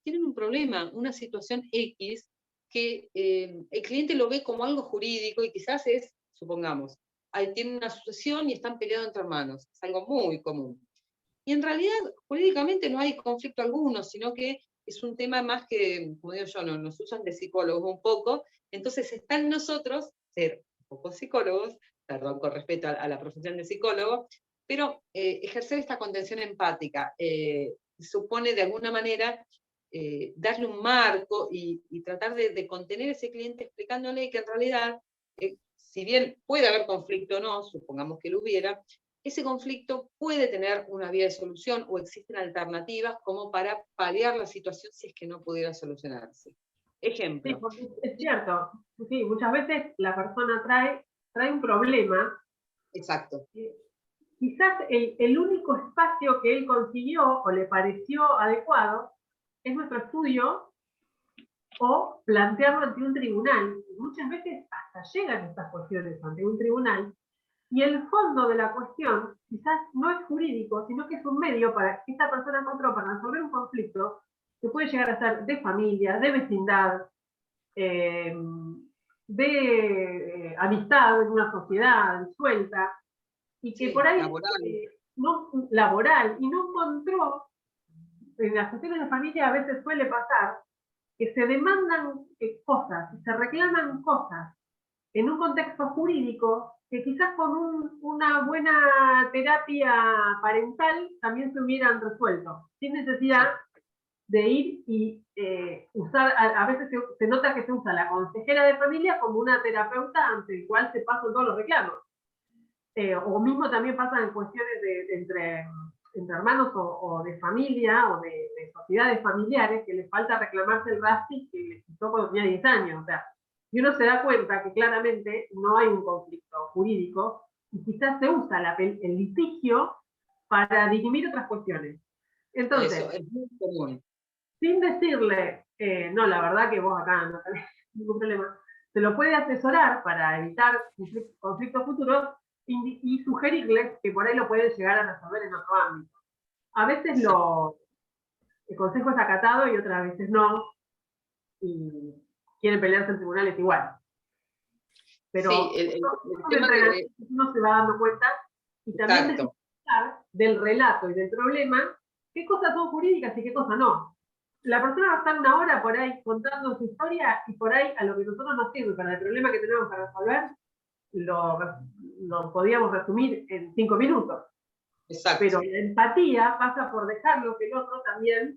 Tienen un problema, una situación X, que el cliente lo ve como algo jurídico y quizás es, supongamos, tienen una sucesión y están peleados entre hermanos. Es algo muy común. Y en realidad, jurídicamente no hay conflicto alguno, sino que es un tema más que, como digo yo, nos usan de psicólogos un poco, entonces está en nosotros ser un poco psicólogos, perdón, con respeto a la profesión de psicólogo, pero ejercer esta contención empática, supone de alguna manera darle un marco y tratar de contener a ese cliente explicándole que en realidad, si bien puede haber conflicto o no, supongamos que lo hubiera, ese conflicto puede tener una vía de solución o existen alternativas como para paliar la situación si es que no pudiera solucionarse. Ejemplo. Sí, porque es cierto. Sí, muchas veces la persona trae un problema. Exacto. Quizás el único espacio que él consiguió o le pareció adecuado es nuestro estudio o plantearlo ante un tribunal. Muchas veces hasta llegan estas cuestiones ante un tribunal y el fondo de la cuestión quizás no es jurídico, sino que es un medio para que esta persona encontró para resolver un conflicto que puede llegar a ser de familia, de vecindad, de amistad en una sociedad suelta, y que Sí, por ahí laboral. y no encontró, en las cuestiones de familia a veces suele pasar, que se demandan cosas, y se reclaman cosas en un contexto jurídico que quizás con una buena terapia parental también se hubieran resuelto, sin necesidad de ir y usar, a veces se nota que se usa la consejera de familia como una terapeuta ante el cual se pasan todos los reclamos. O mismo también pasa en cuestiones entre hermanos o de familia o de sociedades familiares que les falta reclamarse el RASTI que les quitó cuando tenía 10 años. O sea, y uno se da cuenta que claramente no hay un conflicto jurídico y quizás se usa el litigio para dirimir otras cuestiones. Entonces, eso es muy común. Sin decirle, no, la verdad que vos acá no tenés ningún problema, se lo puede asesorar para evitar conflictos futuros y sugerirles que por ahí lo pueden llegar a resolver en otro ámbito. A veces el consejo es acatado y otras veces no, y quieren pelearse en tribunales igual. Pero sí, el tema que... uno se va dando cuenta y también desconectar del relato y del problema qué cosas son jurídicas y qué cosas no. La persona va a estar una hora por ahí contando su historia y por ahí a lo que nosotros nos sirve para el problema que tenemos para resolver, lo podíamos resumir en 5 minutos. Exacto. Pero la empatía pasa por dejarlo que el otro también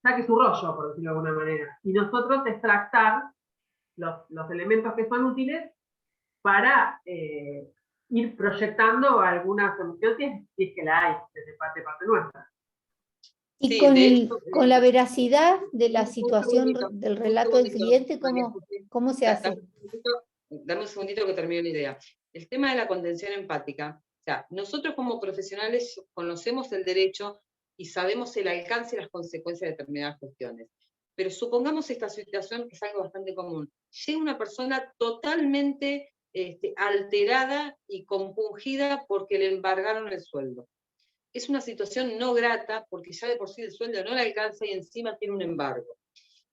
saque su rollo, por decirlo de alguna manera. Y nosotros extractar los elementos que son útiles para ir proyectando alguna solución si es que la hay desde parte nuestra. Y sí, con la veracidad de la situación del relato del cliente, ¿cómo se hace? Dame un segundito que termine la idea. El tema de la contención empática. O sea, nosotros como profesionales conocemos el derecho y sabemos el alcance y las consecuencias de determinadas cuestiones. Pero supongamos esta situación que es algo bastante común. Llega una persona totalmente alterada y compungida porque le embargaron el sueldo. Es una situación no grata porque ya de por sí el sueldo no le alcanza y encima tiene un embargo.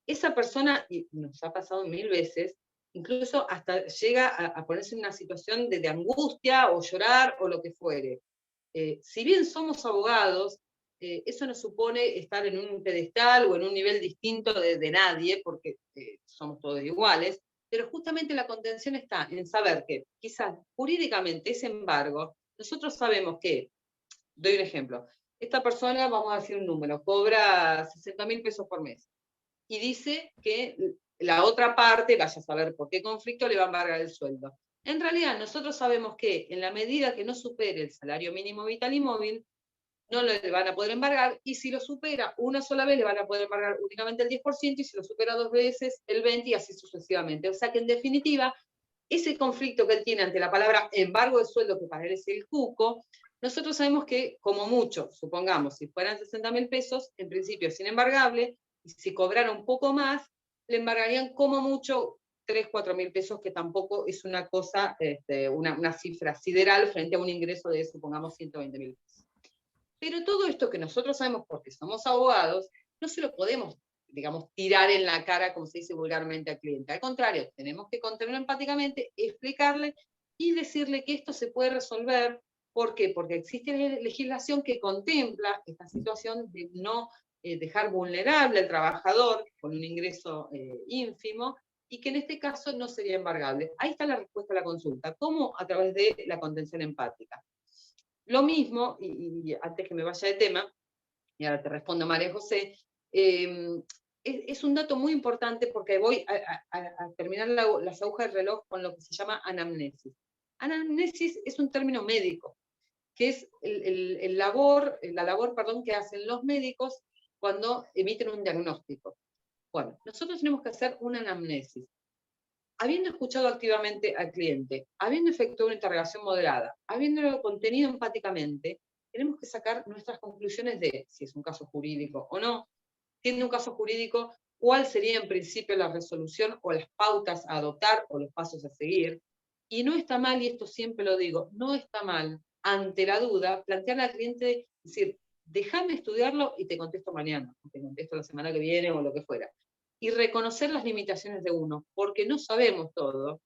Esa persona, y nos ha pasado 1000 veces, incluso hasta llega a ponerse en una situación de angustia o llorar o lo que fuere. Si bien somos abogados, eso no supone estar en un pedestal o en un nivel distinto de nadie, porque somos todos iguales, pero justamente la contención está en saber que quizás jurídicamente ese embargo, nosotros sabemos que, doy un ejemplo, esta persona, vamos a decir un número, cobra 60.000 pesos por mes y dice que la otra parte, vaya a saber por qué conflicto, le va a embargar el sueldo. En realidad, nosotros sabemos que en la medida que no supere el salario mínimo vital y móvil, no le van a poder embargar, y si lo supera una sola vez, le van a poder embargar únicamente el 10%, y si lo supera 2 veces, el 20%, y así sucesivamente. O sea que, en definitiva, ese conflicto que él tiene ante la palabra embargo de sueldo, que para él es el cuco, nosotros sabemos que, como mucho, supongamos, si fueran 60.000 pesos, en principio es inembargable, y si cobrara un poco más, le embargarían como mucho 3.000-4.000 pesos, que tampoco es una cosa, una cifra sideral frente a un ingreso de, supongamos, 120.000 pesos. Pero todo esto que nosotros sabemos porque somos abogados, no se lo podemos, digamos, tirar en la cara, como se dice vulgarmente, al cliente. Al contrario, tenemos que contenerlo empáticamente, explicarle y decirle que esto se puede resolver. ¿Por qué? Porque existe legislación que contempla esta situación de no dejar vulnerable al trabajador con un ingreso ínfimo, y que en este caso no sería embargable. Ahí está la respuesta a la consulta. ¿Cómo? A través de la contención empática. Lo mismo, y antes que me vaya de tema, y ahora te respondo María José, es un dato muy importante porque voy a terminar las agujas del reloj con lo que se llama anamnesis. Anamnesis es un término médico, que es la labor que hacen los médicos cuando emiten un diagnóstico. Bueno, nosotros tenemos que hacer una anamnesis. Habiendo escuchado activamente al cliente, habiendo efectuado una interrogación moderada, habiéndolo contenido empáticamente, tenemos que sacar nuestras conclusiones de si es un caso jurídico o no, siendo un caso jurídico, cuál sería en principio la resolución o las pautas a adoptar o los pasos a seguir. Y no está mal, y esto siempre lo digo, no está mal, ante la duda, plantearle al cliente, decir, déjame estudiarlo y te contesto mañana, o te contesto la semana que viene o lo que fuera. Y reconocer las limitaciones de uno, porque no sabemos todo,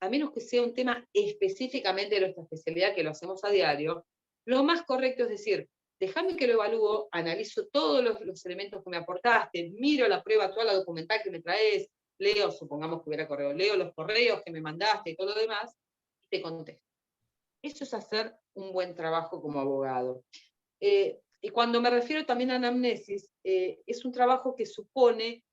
a menos que sea un tema específicamente de nuestra especialidad, que lo hacemos a diario, lo más correcto es decir, déjame que lo evalúo, analizo todos los elementos que me aportaste, miro la prueba, toda la documental que me traes, leo, supongamos que hubiera correo, leo los correos que me mandaste y todo lo demás, y te contesto. Eso es hacer un buen trabajo como abogado. Y cuando me refiero también a anamnesis, es un trabajo que supone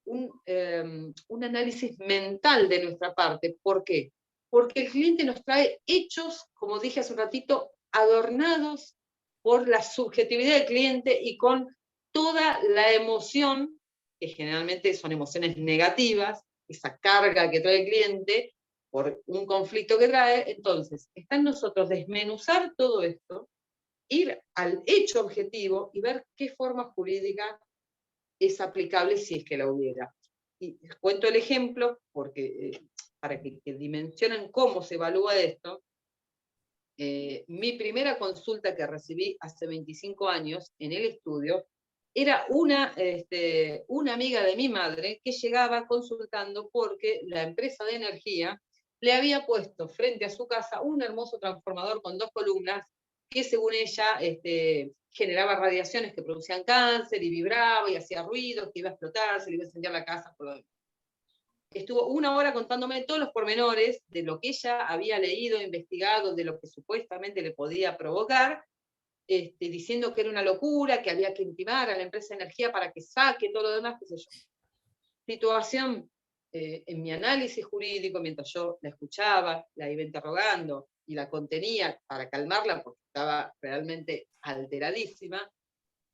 un análisis mental de nuestra parte. ¿Por qué? Porque el cliente nos trae hechos, como dije hace un ratito, adornados por la subjetividad del cliente y con toda la emoción, que generalmente son emociones negativas, esa carga que trae el cliente por un conflicto que trae. Entonces, está en nosotros desmenuzar todo esto, ir al hecho objetivo y ver qué forma jurídica es aplicable si es que la hubiera. Y les cuento el ejemplo porque, para que dimensionen cómo se evalúa esto. Mi primera consulta que recibí hace 25 años en el estudio era una amiga de mi madre que llegaba consultando porque la empresa de energía le había puesto frente a su casa un hermoso transformador con 2 columnas que según ella generaba radiaciones que producían cáncer y vibraba y hacía ruido, que iba a explotar, se le iba a incendiar la casa, por lo demás. Estuvo 1 hora contándome todos los pormenores de lo que ella había leído, investigado, de lo que supuestamente le podía provocar, diciendo que era una locura, que había que intimar a la empresa de energía para que saque todo lo demás, qué sé yo. Situación, en mi análisis jurídico, mientras yo la escuchaba, la iba interrogando y la contenía para calmarla porque estaba realmente alteradísima,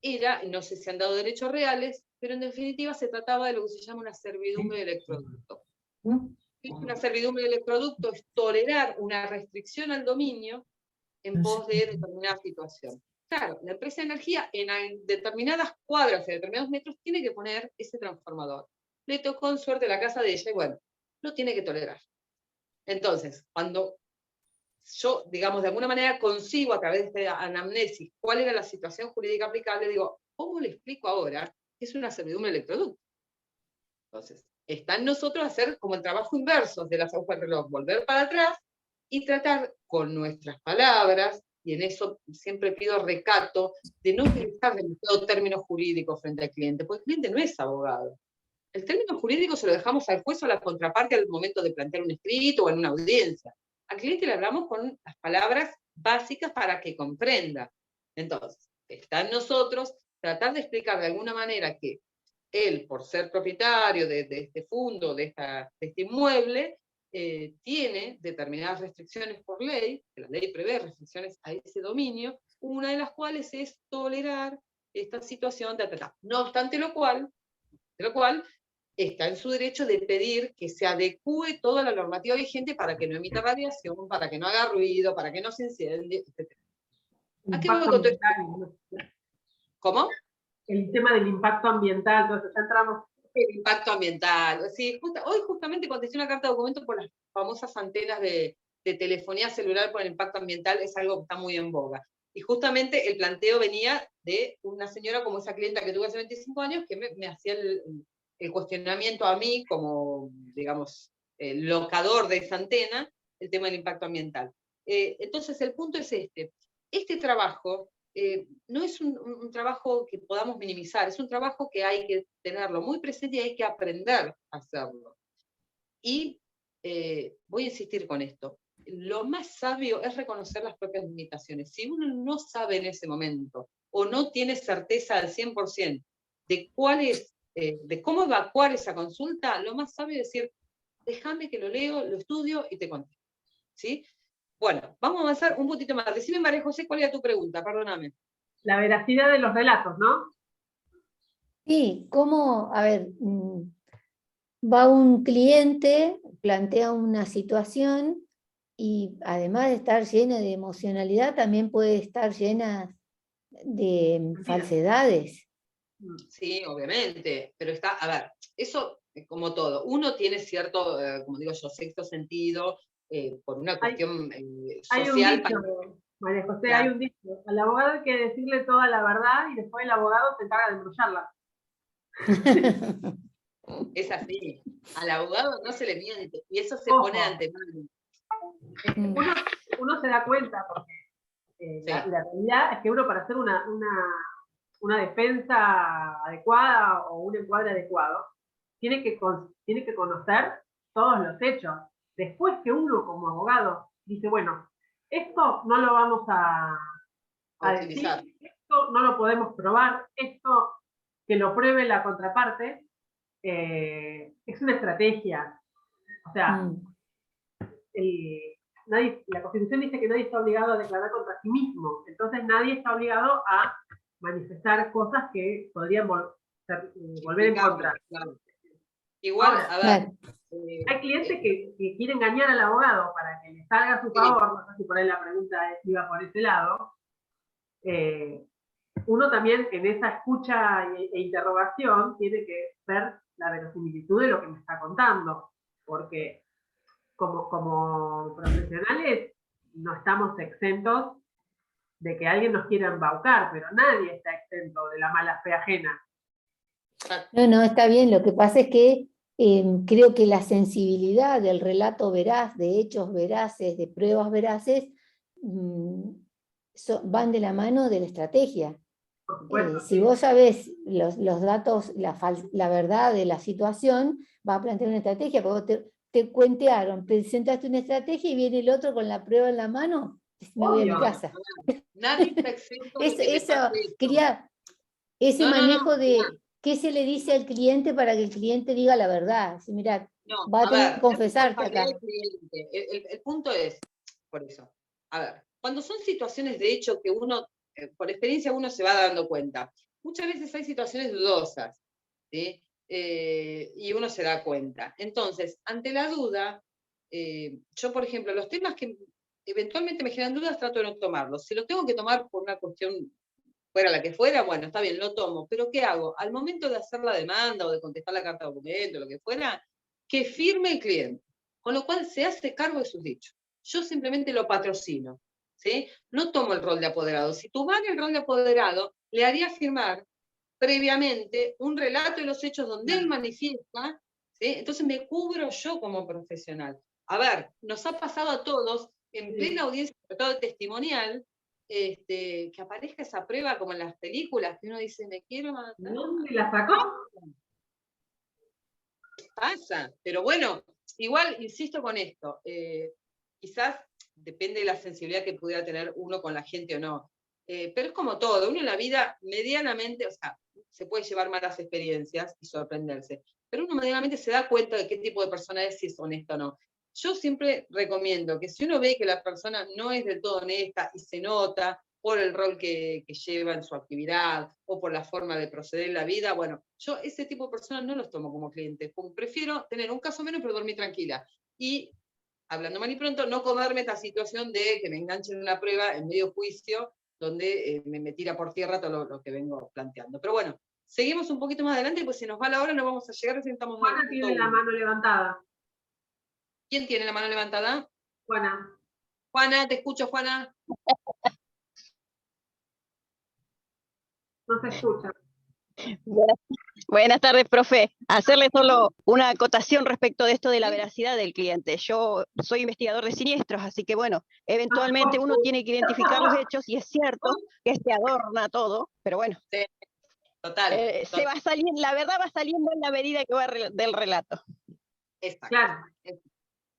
era, no sé si han dado derechos reales, pero en definitiva se trataba de lo que se llama una servidumbre de electroducto. Una servidumbre de electroducto es tolerar una restricción al dominio en pos de determinada situación. Claro, la empresa de energía en determinadas cuadras, en determinados metros, tiene que poner ese transformador. Le tocó en suerte la casa de ella y bueno, lo tiene que tolerar. Entonces, cuando yo, digamos, de alguna manera concibo a través de esta anamnesis cuál era la situación jurídica aplicable, digo, ¿cómo le explico ahora que es una servidumbre de electroducto? Entonces, está en nosotros hacer como el trabajo inverso de las agujas del reloj, volver para atrás y tratar con nuestras palabras, y en eso siempre pido recato, de no utilizar demasiado términos jurídicos frente al cliente, porque el cliente no es abogado. El término jurídico se lo dejamos al juez o a la contraparte al momento de plantear un escrito o en una audiencia. Al cliente le hablamos con las palabras básicas para que comprenda. Entonces, está en nosotros tratar de explicar de alguna manera que él, por ser propietario de este fondo, de este inmueble, tiene determinadas restricciones por ley, que la ley prevé restricciones a ese dominio, una de las cuales es tolerar esta situación de tratar. No obstante lo cual, está en su derecho de pedir que se adecúe toda la normativa vigente para que no emita radiación, para que no haga ruido, para que no se incendie, etc. ¿A qué voy con todo esto? ¿Cómo? El tema del impacto ambiental, entonces ya entramos. El impacto ambiental. Sí, hoy justamente contesté una carta de documento por las famosas antenas de telefonía celular por el impacto ambiental, es algo que está muy en boga. Y justamente el planteo venía de una señora como esa clienta que tuve hace 25 años que me hacía el cuestionamiento a mí como, digamos, el locador de esa antena, el tema del impacto ambiental. Entonces el punto es este trabajo no es un trabajo que podamos minimizar, es un trabajo que hay que tenerlo muy presente y hay que aprender a hacerlo. Y voy a insistir con esto. lo más sabio es reconocer las propias limitaciones. Si uno no sabe en ese momento, o no tiene certeza al 100% de cuál es, de cómo evacuar esa consulta, lo más sabio es decir, déjame que lo leo, lo estudio y te contesto. ¿Sí? Bueno, vamos a avanzar un poquito más. Decime, María José, ¿cuál era tu pregunta? Perdóname. La veracidad de los relatos, ¿no? Sí, ¿cómo? A ver, va un cliente, plantea una situación y además de estar llena de emocionalidad, también puede estar llena de falsedades. Sí, obviamente, pero está, a ver, eso como todo, uno tiene cierto, como digo yo, sexto sentido, por una cuestión Hay un social. dicho, María José, Claro. hay un dicho. Al abogado hay que decirle toda la verdad y después el abogado se encarga de embrollarla. Es así. Al abogado no se le miente, y eso se Ojo. pone de antemano. Uno se da cuenta, porque Sí. la realidad es que uno, para hacer una defensa adecuada o un encuadre adecuado, tiene que conocer todos los hechos. Después que uno como abogado dice, bueno, esto no lo vamos a decir, esto no lo podemos probar, esto que lo pruebe la contraparte, es una estrategia. O sea, la Constitución dice que nadie está obligado a declarar contra sí mismo, entonces nadie está obligado a manifestar cosas que podrían volver en contra. Claro. Igual, ahora, a ver. Hay clientes que quieren engañar al abogado para que le salga a su favor, no sé si por ahí la pregunta iba por ese lado. Uno también en esa escucha e interrogación tiene que ver la verosimilitud de lo que me está contando, porque como profesionales no estamos exentos de que alguien nos quiera embaucar, pero nadie está exento de la mala fe ajena. No, está bien, lo que pasa es que creo que la sensibilidad del relato veraz, de hechos veraces, de pruebas veraces, van de la mano de la estrategia. Si vos sabés los datos, la verdad de la situación, va a plantear una estrategia, porque te cuentearon, presentaste una estrategia y viene el otro con la prueba en la mano, me voy a mi casa. Nadie está exento de que eso quería, ese manejo de qué se le dice al cliente para que el cliente diga la verdad. Si, mira, va a tener que confesarte acá. El punto es, por eso, a ver, cuando son situaciones de hecho que uno, por experiencia uno se va dando cuenta, muchas veces hay situaciones dudosas, ¿sí? Y uno se da cuenta. Entonces, ante la duda, yo, por ejemplo, los temas que eventualmente me generan dudas, trato de no tomarlos. Si lo tengo que tomar por una cuestión fuera la que fuera, bueno, está bien, lo tomo, pero ¿qué hago? Al momento de hacer la demanda o de contestar la carta de documento, lo que fuera, que firme el cliente, con lo cual se hace cargo de sus dichos. Yo simplemente lo patrocino, ¿sí? No tomo el rol de apoderado. Si tomara el rol de apoderado, le haría firmar previamente un relato de los hechos donde él manifiesta, ¿sí? Entonces me cubro yo como profesional. A ver, nos ha pasado a todos, en plena audiencia, sobre todo testimonial, que aparezca esa prueba como en las películas, que uno dice, me quiero matar. ¿Dónde la sacó? Pasa, pero bueno, igual insisto con esto, quizás depende de la sensibilidad que pudiera tener uno con la gente o no, pero es como todo, uno en la vida medianamente, o sea, se puede llevar malas experiencias y sorprenderse, pero uno medianamente se da cuenta de qué tipo de persona es, si es honesta o no. Yo siempre recomiendo que si uno ve que la persona no es del todo honesta y se nota por el rol que lleva en su actividad o por la forma de proceder en la vida, bueno, yo ese tipo de personas no los tomo como clientes, porque prefiero tener un caso menos pero dormir tranquila. Y, hablando mal y pronto, no comerme esta situación de que me enganchen en una prueba en medio juicio donde me tira por tierra todo lo que vengo planteando. Pero bueno, seguimos un poquito más adelante, pues si nos va la hora no vamos a llegar, presentamos. Juana tiene la mano levantada. ¿Quién tiene la mano levantada? Juana. Juana, te escucho, Juana. No se escucha. Buenas tardes, profe. Hacerle solo una acotación respecto de esto de la veracidad del cliente. Yo soy investigador de siniestros, así que bueno, eventualmente uno tiene que identificar los hechos y es cierto que se adorna todo, pero bueno. Sí, total. Se va saliendo, la verdad va saliendo en la medida que va del relato. Exacto. Claro.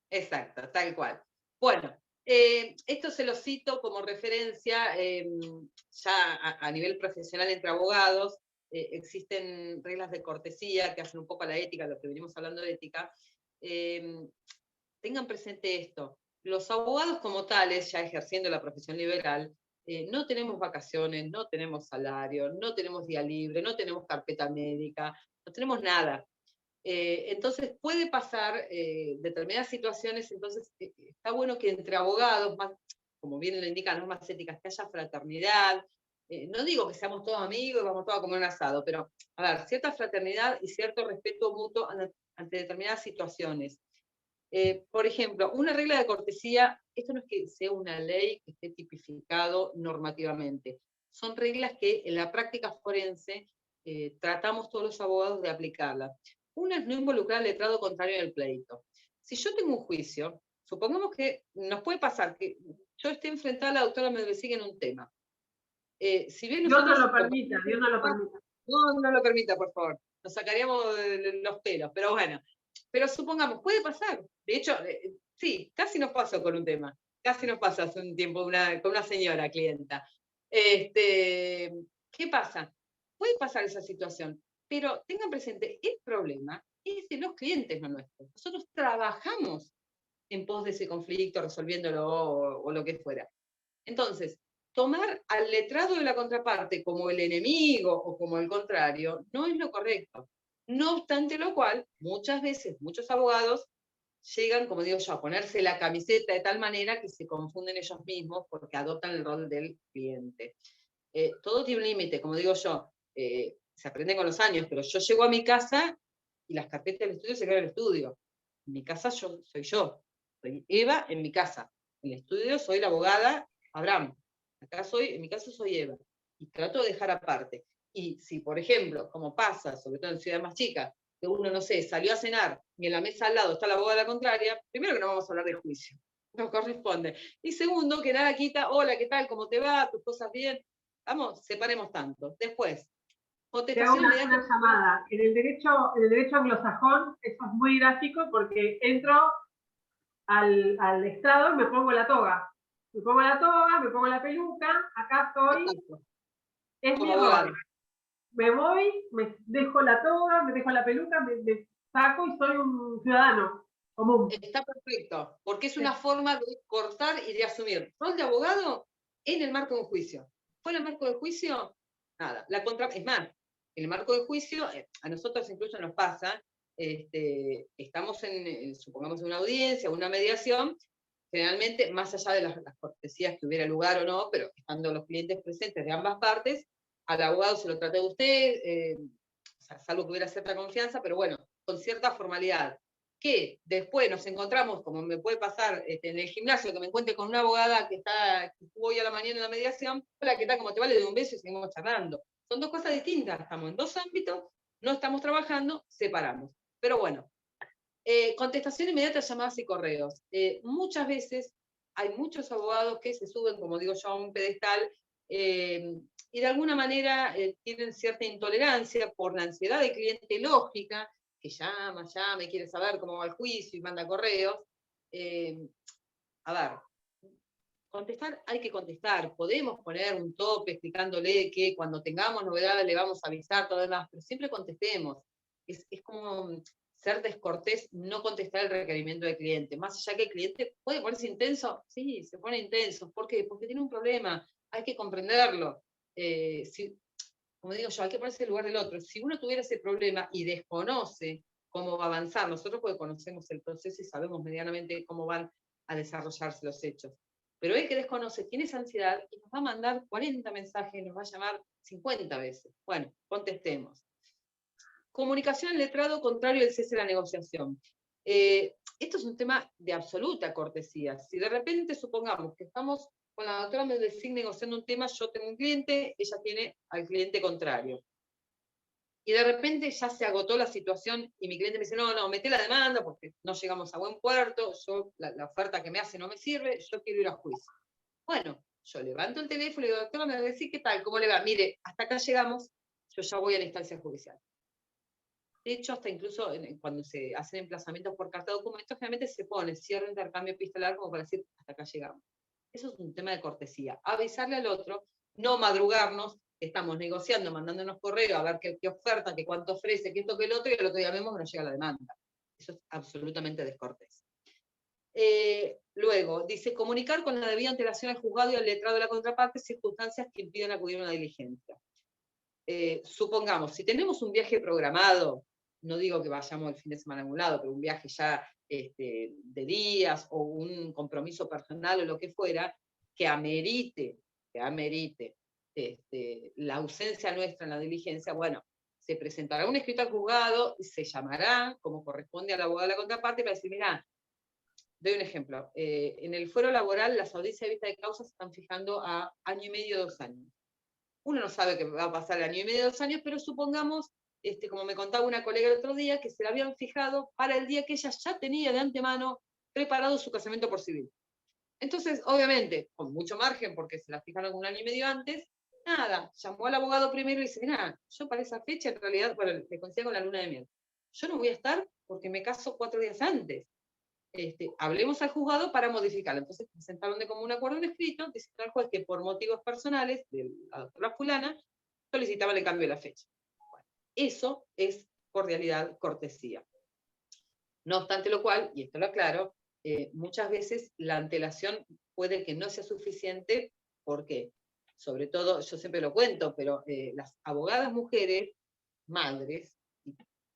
Exacto, tal cual. Bueno, esto se lo cito como referencia, ya a nivel profesional entre abogados, existen reglas de cortesía que hacen un poco a la ética, lo que venimos hablando de ética. Tengan presente esto, los abogados como tales, ya ejerciendo la profesión liberal, no tenemos vacaciones, no tenemos salario, no tenemos día libre, no tenemos carpeta médica, no tenemos nada. Entonces puede pasar determinadas situaciones, entonces está bueno que entre abogados, más, como bien lo indican normas éticas, que haya fraternidad. No digo que seamos todos amigos y vamos todos a comer un asado, pero a ver, cierta fraternidad y cierto respeto mutuo ante determinadas situaciones. Por ejemplo, una regla de cortesía, esto no es que sea una ley que esté tipificado normativamente, son reglas que en la práctica forense tratamos todos los abogados de aplicarlas. Una es no involucrar al letrado contrario en el pleito. Si yo tengo un juicio, supongamos que nos puede pasar que yo esté enfrentada a la doctora Medvecig en un tema. Si bien Dios no nosotros, lo permita, Dios no lo permita. no lo permita, por favor, nos sacaríamos los pelos, pero bueno. Pero supongamos, puede pasar. De hecho, sí, casi nos pasó con un tema. Casi nos pasó hace un tiempo con una señora clienta. ¿Qué pasa? Puede pasar esa situación, pero tengan presente, el problema es de los clientes, no nuestros. Nosotros trabajamos en pos de ese conflicto, resolviéndolo o lo que fuera. Entonces, tomar al letrado de la contraparte como el enemigo o como el contrario no es lo correcto. No obstante lo cual, muchas veces, muchos abogados llegan, como digo yo, a ponerse la camiseta de tal manera que se confunden ellos mismos porque adoptan el rol del cliente. Todo tiene un límite, como digo yo, se aprende con los años, pero yo llego a mi casa y las carpetas del estudio se quedan en el estudio. En mi casa soy yo, soy Eva en mi casa. En el estudio soy la abogada Abraham. Acá en mi caso soy Eva. Y trato de dejar aparte. Y si, por ejemplo, como pasa, sobre todo en ciudades más chicas, que uno, no sé, salió a cenar y en la mesa al lado está la abogada contraria, primero que no vamos a hablar de juicio, no corresponde. Y segundo, que nada quita, hola, ¿qué tal? ¿Cómo te va? ¿Tus cosas bien? Vamos, separemos tanto. Después, Te hago contestación inmediata. una llamada. En el derecho anglosajón, eso es muy gráfico porque entro al estrado y me pongo la toga. Me pongo la toga, me pongo la peluca, acá estoy. Exacto. Es mi Como abogado. rol. Me voy, me dejo la toga, me dejo la peluca, me saco y soy un ciudadano común. Está perfecto, porque es una forma de cortar y de asumir rol de abogado en el marco de un juicio. ¿Fuera el marco del juicio? Nada. Es más, en el marco del juicio, a nosotros incluso nos pasa, estamos supongamos, en una audiencia, una mediación, generalmente, más allá de las cortesías que hubiera lugar o no, pero estando los clientes presentes de ambas partes, al abogado se lo trata de usted, o sea, salvo que hubiera cierta confianza, pero bueno, con cierta formalidad. Que después nos encontramos, como me puede pasar en el gimnasio, que me encuentre con una abogada que estuvo hoy a la mañana en la mediación, hola, ¿qué tal? ¿Cómo te va? Le doy un beso y seguimos charlando. Son dos cosas distintas, estamos en dos ámbitos, no estamos trabajando, separamos. Pero bueno, contestación inmediata, llamadas y correos. Muchas veces hay muchos abogados que se suben, como digo yo, a un pedestal y de alguna manera tienen cierta intolerancia por la ansiedad del cliente lógica, que llama, y quiere saber cómo va el juicio y manda correos. A ver, contestar hay que contestar. Podemos poner un tope explicándole que cuando tengamos novedades le vamos a avisar, todo demás, pero siempre contestemos. Es como ser descortés, no contestar el requerimiento del cliente. Más allá que el cliente puede ponerse intenso, sí, se pone intenso. ¿Por qué? Porque tiene un problema, hay que comprenderlo. Como digo yo, hay que ponerse en el lugar del otro. Si uno tuviera ese problema y desconoce cómo va a avanzar, nosotros porque conocemos el proceso y sabemos medianamente cómo van a desarrollarse los hechos. Pero el que desconoce tiene esa ansiedad y nos va a mandar 40 mensajes, nos va a llamar 50 veces. Bueno, contestemos. Comunicación al letrado contrario al cese de la negociación. Esto es un tema de absoluta cortesía. Si de repente supongamos que estamos con la doctora Medvecig negociando un tema, yo tengo un cliente, ella tiene al cliente contrario. Y de repente ya se agotó la situación y mi cliente me dice, no, mete la demanda porque no llegamos a buen puerto, la oferta que me hace no me sirve, yo quiero ir a juicio. Bueno, yo levanto el teléfono y digo, doctora Medvecig, ¿qué tal? ¿Cómo le va? Mire, hasta acá llegamos, yo ya voy a la instancia judicial. De hecho, hasta incluso cuando se hacen emplazamientos por carta de documentos, generalmente se pone cierre intercambio epistolar como para decir, hasta acá llegamos. Eso es un tema de cortesía. Avisarle al otro, no madrugarnos, estamos negociando, mandándonos correo a ver qué oferta, qué cuánto ofrece, qué esto, qué el otro, y al otro día vemos que no llega la demanda. Eso es absolutamente descortés. Luego, dice, comunicar con la debida antelación al juzgado y al letrado de la contraparte circunstancias que impiden acudir a una diligencia. Supongamos, si tenemos un viaje programado, no digo que vayamos el fin de semana a algún lado, pero un viaje ya de días o un compromiso personal o lo que fuera, que amerite la ausencia nuestra en la diligencia, bueno, se presentará un escrito al juzgado y se llamará, como corresponde al abogado de la contraparte, para decir, mira, doy un ejemplo, en el fuero laboral las audiencias de vista de causa se están fijando a 1 año y medio, 2 años. Uno no sabe qué va a pasar el 1 año y medio, 2 años, pero supongamos, como me contaba una colega el otro día, que se la habían fijado para el día que ella ya tenía de antemano preparado su casamiento por civil. Entonces, obviamente, con mucho margen, porque se la fijaron 1 año y medio antes, nada, llamó al abogado primero y dice, mira, yo para esa fecha, en realidad, bueno, le coincide con la luna de miel, yo no voy a estar porque me caso 4 días antes. Hablemos al juzgado para modificarlo. Entonces presentaron de común acuerdo un escrito, diciendo al juez que por motivos personales de la doctora fulana solicitaban el cambio de la fecha. Bueno, eso es cordialidad, cortesía. No obstante lo cual, y esto lo aclaro, muchas veces la antelación puede que no sea suficiente, porque, sobre todo, yo siempre lo cuento, pero las abogadas mujeres, madres,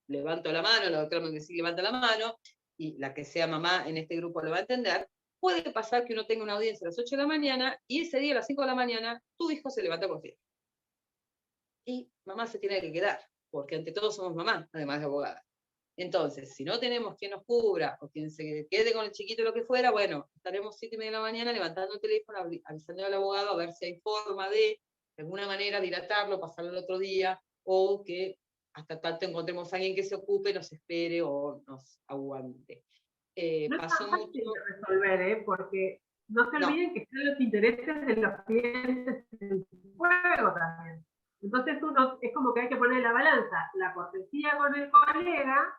levanto la mano, la doctora me dice levanta la mano, y la que sea mamá en este grupo lo va a entender, puede pasar que uno tenga una audiencia a las 8 de la mañana y ese día a las 5 de la mañana tu hijo se levanta con fiebre. Y mamá se tiene que quedar, porque ante todo somos mamá, además de abogada. Entonces, si no tenemos quien nos cubra o quien se quede con el chiquito o lo que fuera, bueno, estaremos 7:30 de la mañana levantando el teléfono, avisando al abogado a ver si hay forma de alguna manera, dilatarlo, pasarlo al otro día, o que hasta tanto encontremos a alguien que se ocupe, nos espere o nos aguante. No es Pasó tan fácil mucho. de resolver, porque no se olviden que están los intereses de los clientes en juego también. Entonces uno es como que hay que poner la balanza, la cortesía con el colega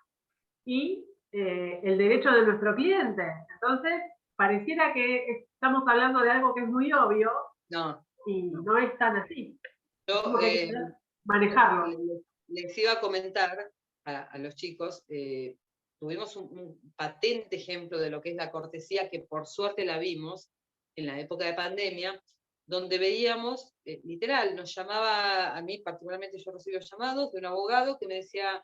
y el derecho de nuestro cliente. Entonces, pareciera que estamos hablando de algo que es muy obvio, No, y no es tan así. yo Como que hay que manejarlo. les iba a comentar a los chicos, tuvimos un patente ejemplo de lo que es la cortesía, que por suerte la vimos en la época de pandemia, donde veíamos, literal, nos llamaba, a mí particularmente yo recibí llamados de un abogado que me decía,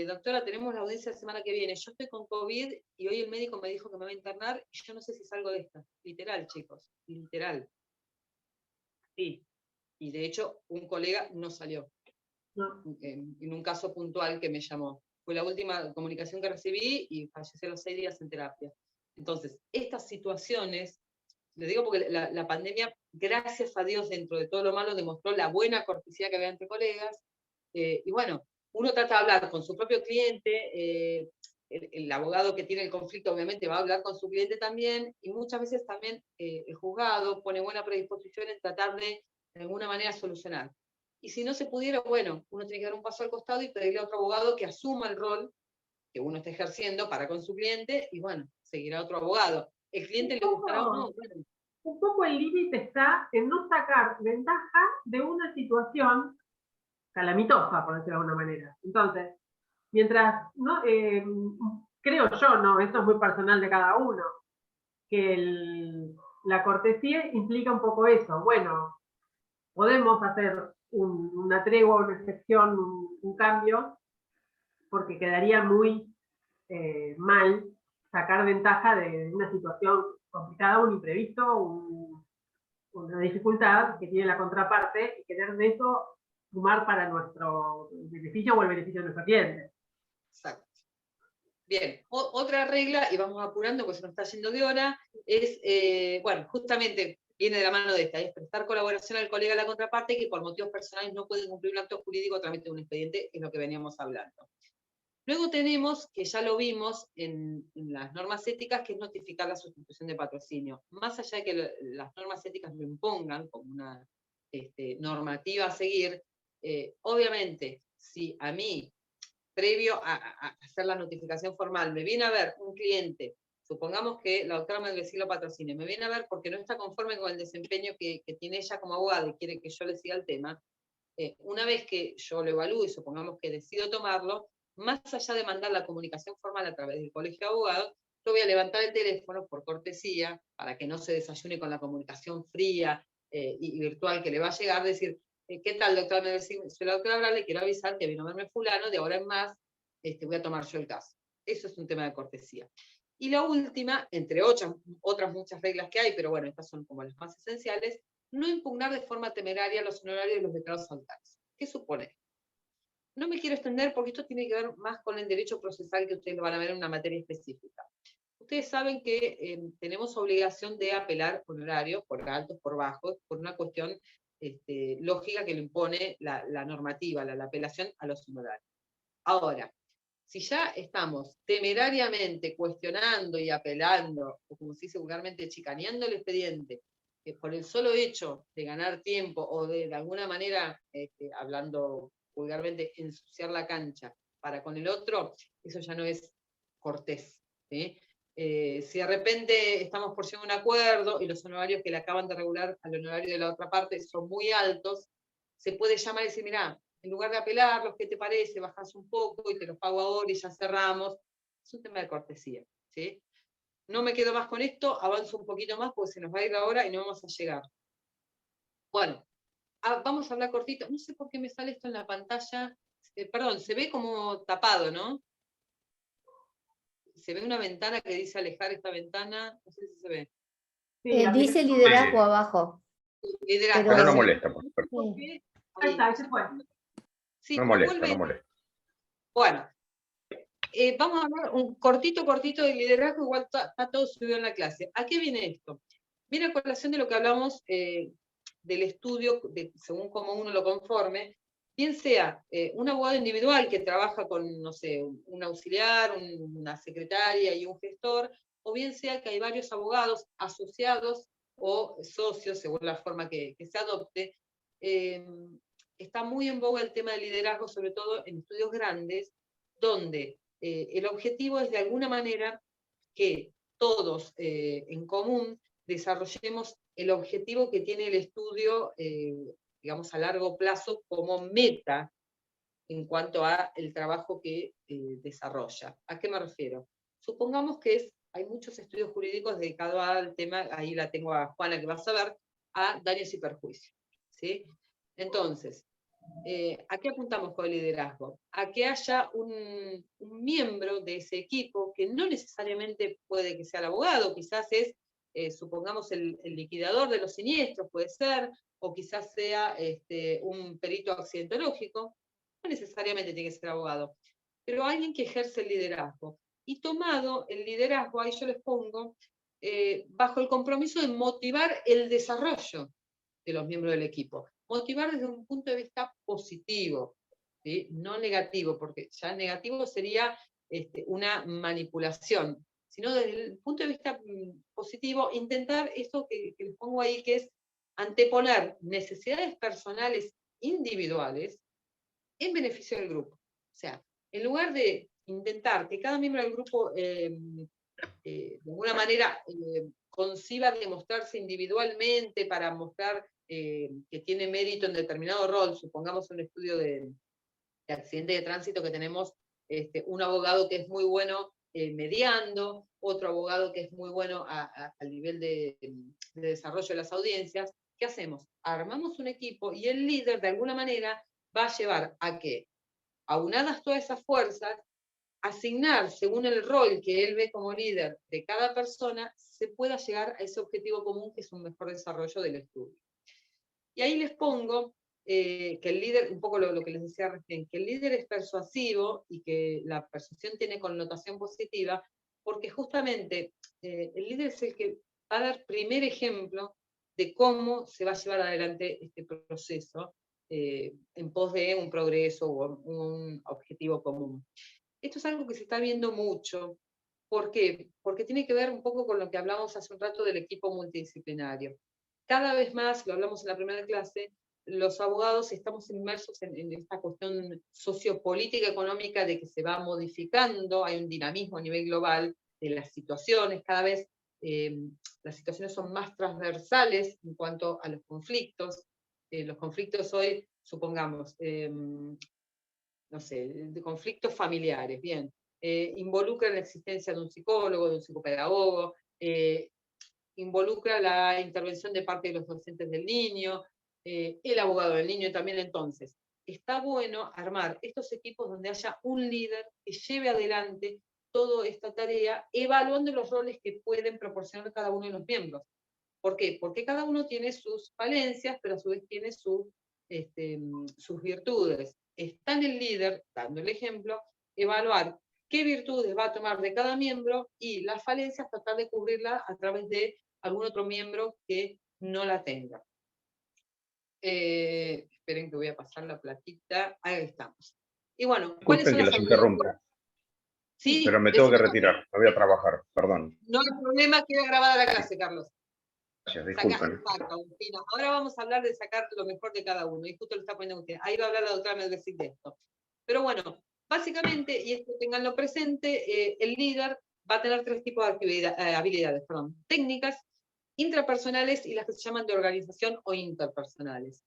doctora, tenemos la audiencia la semana que viene, yo estoy con COVID y hoy el médico me dijo que me va a internar y yo no sé si salgo de esta. Literal, chicos, literal. Sí, y de hecho un colega no salió. No. En un caso puntual que me llamó. Fue la última comunicación que recibí y falleció a los 6 días en terapia. Entonces, estas situaciones, les digo porque la pandemia, gracias a Dios, dentro de todo lo malo, demostró la buena cortesía que había entre colegas. Y bueno, uno trata de hablar con su propio cliente, el abogado que tiene el conflicto obviamente va a hablar con su cliente también, y muchas veces también el juzgado pone buena predisposición en tratar de alguna manera solucionar. Y si no se pudiera, bueno, uno tiene que dar un paso al costado y pedirle a otro abogado que asuma el rol que uno está ejerciendo para con su cliente, y bueno, seguirá otro abogado. ¿El cliente le gustará o no? Bueno. Un poco el límite está en no sacar ventaja de una situación calamitosa, por decirlo de alguna manera. Entonces, mientras, ¿no? Creo yo, no, esto es muy personal de cada uno, que la cortesía implica un poco eso. Bueno, podemos hacer una tregua, una excepción, un cambio, porque quedaría muy mal sacar ventaja de una situación complicada, un imprevisto, una dificultad que tiene la contraparte, y querer de eso sumar para nuestro beneficio o el beneficio de nuestro cliente. Exacto. Bien, otra regla, y vamos apurando porque se nos está yendo de hora, es, bueno, justamente viene de la mano de esta, es prestar colaboración al colega de la contraparte que por motivos personales no puede cumplir un acto jurídico o trámite de un expediente, es lo que veníamos hablando. Luego tenemos, que ya lo vimos en las normas éticas, que es notificar la sustitución de patrocinio. Más allá de que las normas éticas lo impongan como una normativa a seguir, obviamente, si a mí previo a hacer la notificación formal, me viene a ver un cliente, supongamos que la doctora Melvesí lo patrocine, me viene a ver porque no está conforme con el desempeño que tiene ella como abogada y quiere que yo le siga el tema, una vez que yo lo evalúe y supongamos que decido tomarlo, más allá de mandar la comunicación formal a través del colegio de abogados, yo voy a levantar el teléfono por cortesía, para que no se desayune con la comunicación fría y virtual que le va a llegar, decir, ¿qué tal, doctora? Soy la doctora Bra, le quiero avisar que vino a verme fulano, de ahora en más voy a tomar yo el caso. Eso es un tema de cortesía. Y la última, entre otras muchas reglas que hay, pero bueno, estas son como las más esenciales, no impugnar de forma temeraria los honorarios de los declarados saltados. ¿Qué supone? No me quiero extender porque esto tiene que ver más con el derecho procesal que ustedes lo van a ver en una materia específica. Ustedes saben que tenemos obligación de apelar honorarios, por altos, por bajos, por una cuestión lógica que le impone la normativa, la apelación a los honorarios. Ahora, si ya estamos temerariamente cuestionando y apelando, o como se dice vulgarmente, chicaneando el expediente, por el solo hecho de ganar tiempo o de alguna manera, hablando vulgarmente, ensuciar la cancha para con el otro, eso ya no es cortés. ¿Sí? Si de repente estamos por llegar a un acuerdo y los honorarios que le acaban de regular al honorario de la otra parte son muy altos, se puede llamar y decir, mirá, en lugar de apelarlos, ¿qué te parece? Bajás un poco y te los pago ahora y ya cerramos. Es un tema de cortesía. ¿Sí? No me quedo más con esto, avanzo un poquito más porque se nos va a ir la hora y no vamos a llegar. Bueno, vamos a hablar cortito. No sé por qué me sale esto en la pantalla. Perdón, se ve como tapado, ¿no? Se ve una ventana que dice alejar esta ventana. No sé si se ve. Sí, Dice liderazgo Sí. abajo. Liderazgo. Pero no sí. molesta, por suerte. Sí. Ahí está, ahí se fue. Sí, No pero molesta, vuelve. no molesta. Bueno, vamos a hablar un cortito de liderazgo, igual está todo subido en la clase. ¿A qué viene esto? Viene a colación de lo que hablamos del estudio, según cómo uno lo conforme, bien sea un abogado individual que trabaja con, no sé, un auxiliar, una secretaria y un gestor, o bien sea que hay varios abogados asociados o socios, según la forma que se adopte. Está muy en boga el tema del liderazgo, sobre todo en estudios grandes, donde el objetivo es de alguna manera que todos en común desarrollemos el objetivo que tiene el estudio, digamos, a largo plazo como meta en cuanto a el trabajo que desarrolla. ¿A qué me refiero? Supongamos que hay muchos estudios jurídicos dedicados al tema, ahí la tengo a Juana que va a saber, a daños y perjuicios. ¿Sí? Entonces, ¿a qué apuntamos con el liderazgo? A que haya un miembro de ese equipo que no necesariamente puede que sea el abogado, quizás es, supongamos, el liquidador de los siniestros, puede ser, o quizás sea un perito accidentológico, no necesariamente tiene que ser abogado, pero alguien que ejerce el liderazgo. Y tomado el liderazgo, ahí yo les pongo, bajo el compromiso de motivar el desarrollo de los miembros del equipo. Motivar desde un punto de vista positivo, ¿sí? No negativo, porque ya negativo sería una manipulación, sino desde el punto de vista positivo, intentar esto que les pongo ahí, que es anteponer necesidades personales individuales en beneficio del grupo. O sea, en lugar de intentar que cada miembro del grupo de alguna manera conciba demostrarse individualmente para mostrar que tiene mérito en determinado rol, supongamos un estudio de accidente de tránsito que tenemos un abogado que es muy bueno mediando, otro abogado que es muy bueno al nivel de desarrollo de las audiencias. ¿Qué hacemos? Armamos un equipo y el líder de alguna manera va a llevar a que, aunadas todas esas fuerzas, asignar según el rol que él ve como líder de cada persona, se pueda llegar a ese objetivo común que es un mejor desarrollo del estudio. Y ahí les pongo que el líder, un poco lo que les decía recién, que el líder es persuasivo y que la persuasión tiene connotación positiva, porque justamente el líder es el que va a dar primer ejemplo de cómo se va a llevar adelante este proceso en pos de un progreso o un objetivo común. Esto es algo que se está viendo mucho. ¿Por qué? Porque tiene que ver un poco con lo que hablamos hace un rato del equipo multidisciplinario. Cada vez más, lo hablamos en la primera clase, los abogados estamos inmersos en esta cuestión sociopolítica económica de que se va modificando, hay un dinamismo a nivel global de las situaciones, cada vez las situaciones son más transversales en cuanto a los conflictos. Los conflictos hoy, supongamos, no sé, de conflictos familiares, bien, involucran la existencia de un psicólogo, de un psicopedagogo, involucra la intervención de parte de los docentes del niño, el abogado del niño también. Entonces, está bueno armar estos equipos donde haya un líder que lleve adelante toda esta tarea, evaluando los roles que pueden proporcionar cada uno de los miembros. ¿Por qué? Porque cada uno tiene sus falencias, pero a su vez tiene sus virtudes. Está en el líder, dando el ejemplo, evaluar qué virtudes va a tomar de cada miembro y las falencias tratar de cubrirlas a través de algún otro miembro que no la tenga. Esperen que voy a pasar la platita. Ahí estamos. Y bueno, ¿cuáles son Disculpen que las los habilidades? interrumpa, Sí, pero me tengo que decime. retirar, me voy a trabajar, perdón. No hay problema, queda grabada la clase, Carlos. Gracias, Saca, disculpen. exacto, Agustina. Ahora vamos a hablar de sacar lo mejor de cada uno, y justo lo está poniendo usted. Ahí va a hablar la doctora Melvesic de esto. Pero bueno, básicamente, y esto tenganlo presente, el líder va a tener tres tipos de habilidades, técnicas, intrapersonales y las que se llaman de organización o interpersonales.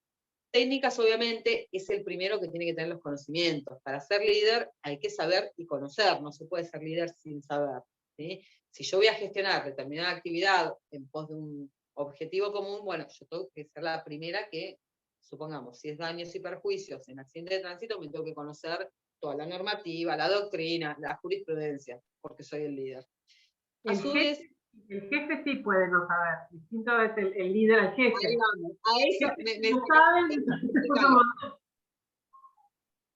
Técnicas, obviamente, es el primero que tiene que tener los conocimientos. Para ser líder hay que saber y conocer, no se puede ser líder sin saber, ¿sí? Si yo voy a gestionar determinada actividad en pos de un objetivo común, bueno, yo tengo que ser la primera que, supongamos, si es daños y perjuicios en accidente de tránsito, me tengo que conocer toda la normativa, la doctrina, la jurisprudencia, porque soy el líder. A su vez, El jefe sí puede no saber, distinto es el líder al jefe. ahí vamos, a eso No saben,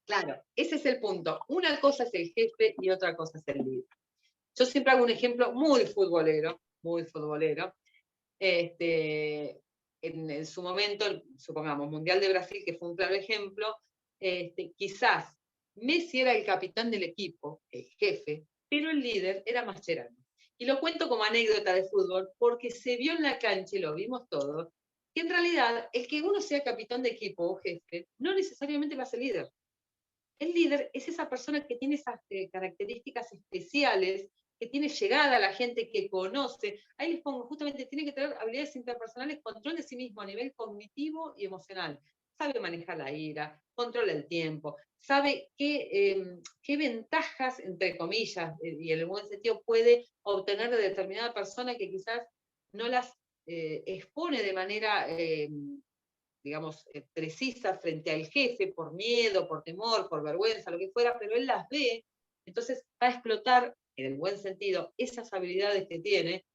claro, ese es el punto. Una cosa es el jefe y otra cosa es el líder. Yo siempre hago un ejemplo muy futbolero, muy futbolero. En su momento, supongamos, Mundial de Brasil, que fue un claro ejemplo, quizás Messi era el capitán del equipo, el jefe, pero el líder era Mascherano. Y lo cuento como anécdota de fútbol, porque se vio en la cancha, y lo vimos todos, que en realidad el que uno sea capitán de equipo o jefe, no necesariamente va a ser líder. El líder es esa persona que tiene esas características especiales, que tiene llegada a la gente, que conoce. Ahí les pongo, justamente, tiene que tener habilidades interpersonales, control de sí mismo a nivel cognitivo y emocional. Sabe manejar la ira, controla el tiempo, sabe qué ventajas, entre comillas, y en el buen sentido, puede obtener de determinada persona que quizás no las expone de manera digamos, precisa frente al jefe por miedo, por temor, por vergüenza, lo que fuera, pero él las ve, entonces va a explotar, en el buen sentido, esas habilidades que tiene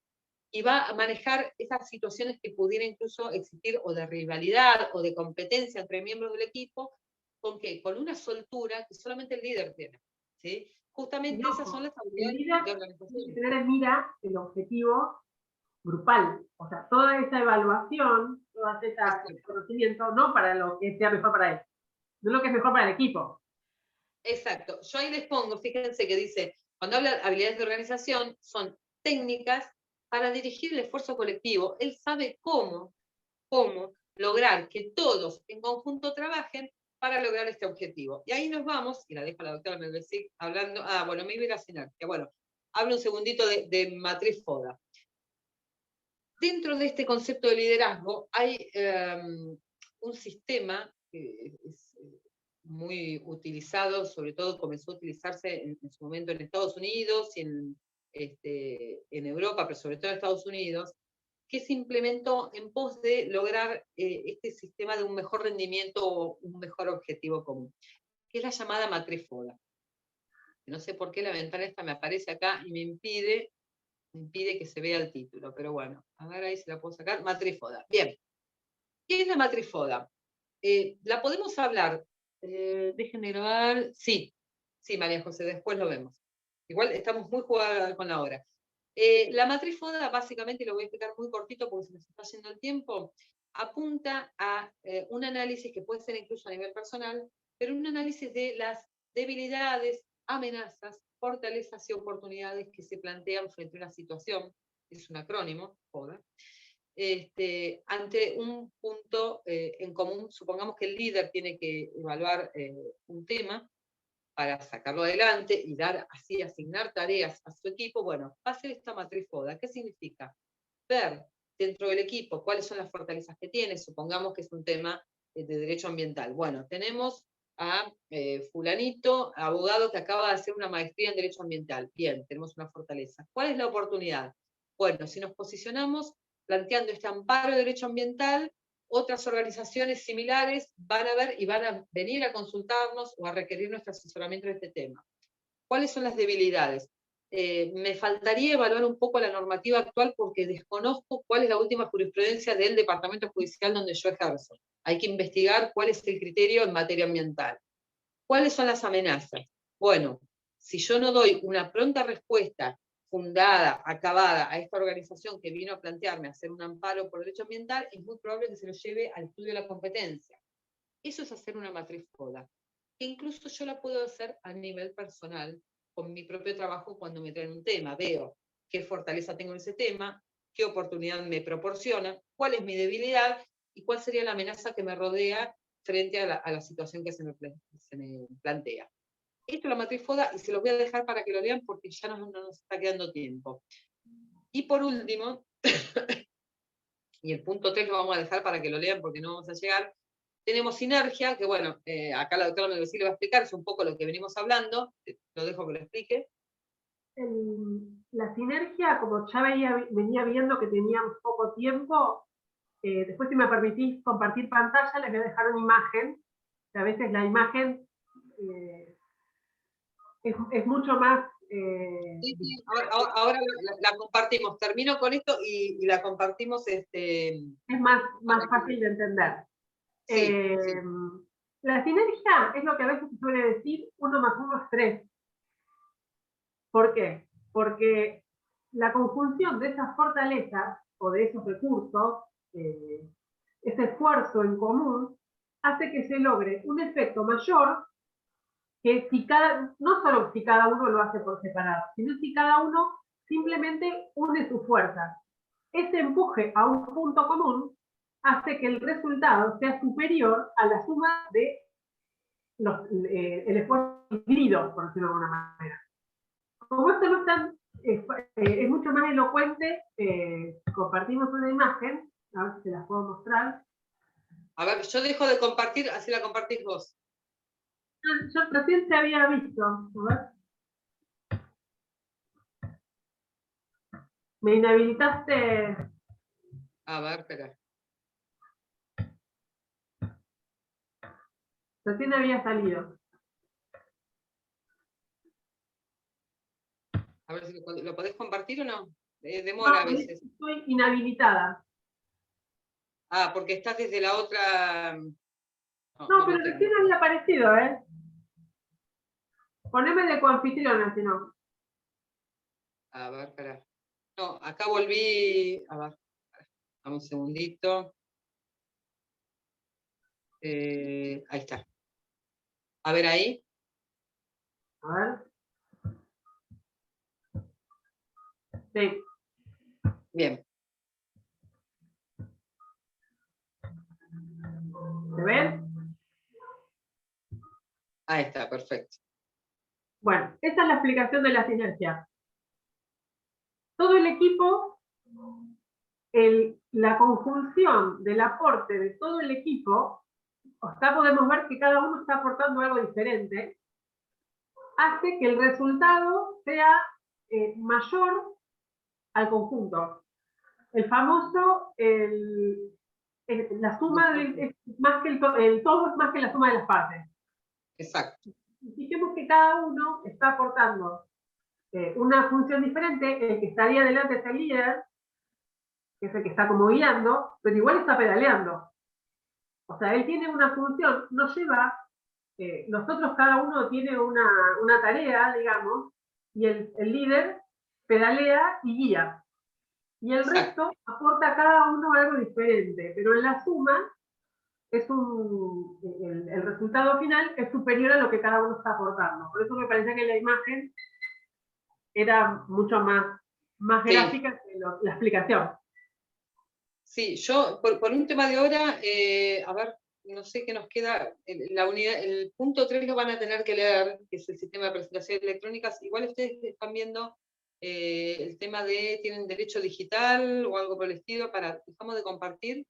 y va a manejar esas situaciones que pudiera incluso existir o de rivalidad o de competencia entre miembros del equipo, ¿con qué? Con una soltura que solamente el líder tiene, ¿sí? Justamente esas son las habilidades de organización. tiene que tener en mira el objetivo grupal, o sea, toda esa evaluación, todo ese conocimiento, no para lo que sea mejor para él, no lo que es mejor para el equipo. Exacto. Yo ahí les pongo, fíjense que dice, cuando habla de habilidades de organización, son técnicas para dirigir el esfuerzo colectivo. Él sabe cómo lograr que todos en conjunto trabajen para lograr este objetivo. Y ahí nos vamos, y la dejo a la doctora Melvesic hablando, bueno, me iba a ir a sinergia. Bueno, hablo un segundito de matriz FODA. Dentro de este concepto de liderazgo hay un sistema que es muy utilizado, sobre todo comenzó a utilizarse en su momento en Estados Unidos y en Europa, pero sobre todo en Estados Unidos, que se implementó en pos de lograr este sistema de un mejor rendimiento o un mejor objetivo común, que es la llamada matriz FODA. No sé por qué la ventana esta me aparece acá y me impide que se vea el título, pero bueno, a ver ahí si la puedo sacar. Matriz FODA. Bien. ¿Qué es la matriz FODA? ¿La podemos hablar? Déjenme grabar. Sí, María José, después lo vemos. Igual estamos muy jugadas con la hora. La matriz FODA, básicamente, y lo voy a explicar muy cortito porque se nos está yendo el tiempo, apunta a un análisis que puede ser incluso a nivel personal, pero un análisis de las debilidades, amenazas, fortalezas y oportunidades que se plantean frente a una situación, es un acrónimo, FODA, ante un punto en común. Supongamos que el líder tiene que evaluar un tema para sacarlo adelante y así asignar tareas a su equipo. Bueno, va a hacer esta matriz FODA. ¿Qué significa? Ver dentro del equipo cuáles son las fortalezas que tiene. Supongamos que es un tema de derecho ambiental. Bueno, tenemos a fulanito, abogado que acaba de hacer una maestría en derecho ambiental. Bien, tenemos una fortaleza. ¿Cuál es la oportunidad? Bueno, si nos posicionamos planteando este amparo de derecho ambiental, otras organizaciones similares van a ver y van a venir a consultarnos o a requerir nuestro asesoramiento en este tema. ¿Cuáles son las debilidades? Me faltaría evaluar un poco la normativa actual porque desconozco cuál es la última jurisprudencia del departamento judicial donde yo ejerzo. Hay que investigar cuál es el criterio en materia ambiental. ¿Cuáles son las amenazas? Bueno, si yo no doy una pronta respuesta fundada, acabada, a esta organización que vino a plantearme hacer un amparo por derecho ambiental, es muy probable que se lo lleve al estudio de la competencia. Eso es hacer una matriz FODA, que incluso yo la puedo hacer a nivel personal, con mi propio trabajo cuando me traen un tema. Veo qué fortaleza tengo en ese tema, qué oportunidad me proporciona, cuál es mi debilidad y cuál sería la amenaza que me rodea frente a la situación que se me plantea. Esto es la matriz FODA y se los voy a dejar para que lo lean porque ya no nos está quedando tiempo. Y por último, y el punto 3 lo vamos a dejar para que lo lean porque no vamos a llegar, tenemos sinergia, que bueno, acá la doctora Melvesí le va a explicar, es un poco lo que venimos hablando, lo dejo que lo explique. La sinergia, como ya venía viendo que teníamos poco tiempo, después si me permitís compartir pantalla, les voy a dejar una imagen, que a veces la imagen es mucho más... Sí, ahora la compartimos, termino con esto y la compartimos. Es más fácil de entender. Sí, sí. La sinergia es lo que a veces se suele decir 1 más 1 es 3. ¿Por qué? Porque la conjunción de esas fortalezas o de esos recursos, ese esfuerzo en común, hace que se logre un efecto mayor que no solo si cada uno lo hace por separado, sino si cada uno simplemente une sus fuerzas. Ese empuje a un punto común hace que el resultado sea superior a la suma de el esfuerzo dividido, por decirlo de alguna manera. Como esto no es tan, es mucho más elocuente, compartimos una imagen, a ver si se las puedo mostrar. A ver, yo dejo de compartir, así la compartís vos. Yo recién se había visto, a ver. Me inhabilitaste. A ver, espera. Recién había salido. A ver si lo podés compartir o no. Demora a veces. Estoy inhabilitada. Ah, porque estás desde la otra... No, pero recién había aparecido, ¿eh? Poneme de coanfitriona, si no. A ver, espera. No, acá volví... A ver, dame un segundito. Ahí está. A ver ahí. A ver. Sí. Bien. ¿Se ven? Ahí está, perfecto. Bueno, esta es la explicación de la sinergia. Todo el equipo, la conjunción del aporte de todo el equipo, acá podemos ver que cada uno está aportando algo diferente, hace que el resultado sea mayor al conjunto. El famoso, la suma es más que el todo es más que la suma de las partes. Exacto. Fijemos que cada uno está aportando una función diferente. El que está ahí adelante es el líder, que es el que está como guiando, pero igual está pedaleando. O sea, él tiene una función, no lleva, nosotros cada uno tiene una tarea, digamos, y el líder pedalea y guía. Y el resto aporta a cada uno algo diferente, pero en la suma es el resultado final es superior a lo que cada uno está aportando. Por eso me parece que la imagen era mucho más gráfica que la explicación. Sí, yo, por un tema de hora, a ver, no sé qué nos queda, la unidad, el punto 3 lo van a tener que leer, que es el sistema de presentaciones electrónicas. Igual ustedes están viendo el tema de, ¿tienen derecho digital o algo por el estilo? Dejamos de compartir,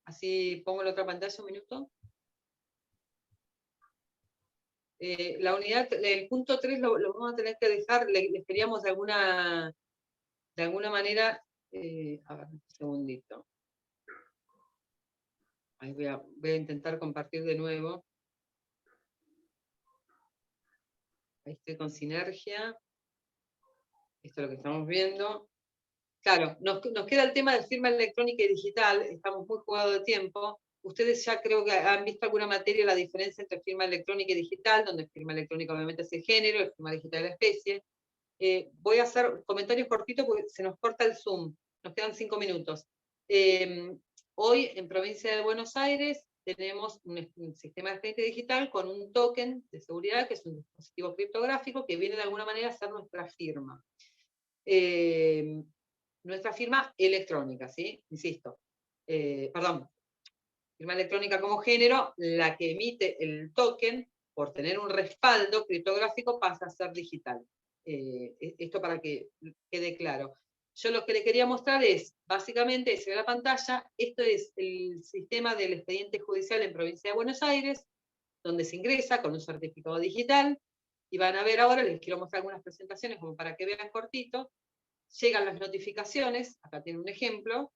así pongo la otra pantalla un minuto. La unidad, el punto 3 lo vamos a tener que dejar, les queríamos de alguna manera, a ver, un segundito. Ahí voy a intentar compartir de nuevo. Ahí estoy con sinergia. Esto es lo que estamos viendo. Claro, nos queda el tema de firma electrónica y digital. Estamos muy jugados de tiempo. Ustedes ya creo que han visto alguna materia la diferencia entre firma electrónica y digital, donde firma electrónica obviamente es el género, y firma digital es la especie. Voy a hacer comentarios cortitos porque se nos corta el Zoom. Nos quedan 5 minutos. Hoy en Provincia de Buenos Aires tenemos un sistema de expediente digital con un token de seguridad, que es un dispositivo criptográfico que viene de alguna manera a ser nuestra firma. Nuestra firma electrónica, ¿sí? Insisto. Perdón, firma electrónica como género, la que emite el token, por tener un respaldo criptográfico, pasa a ser digital. Esto para que quede claro. Yo lo que le quería mostrar es, básicamente, se ve la pantalla, esto es el sistema del expediente judicial en Provincia de Buenos Aires, donde se ingresa con un certificado digital, y van a ver ahora, les quiero mostrar algunas presentaciones como para que vean cortito. Llegan las notificaciones, acá tiene un ejemplo,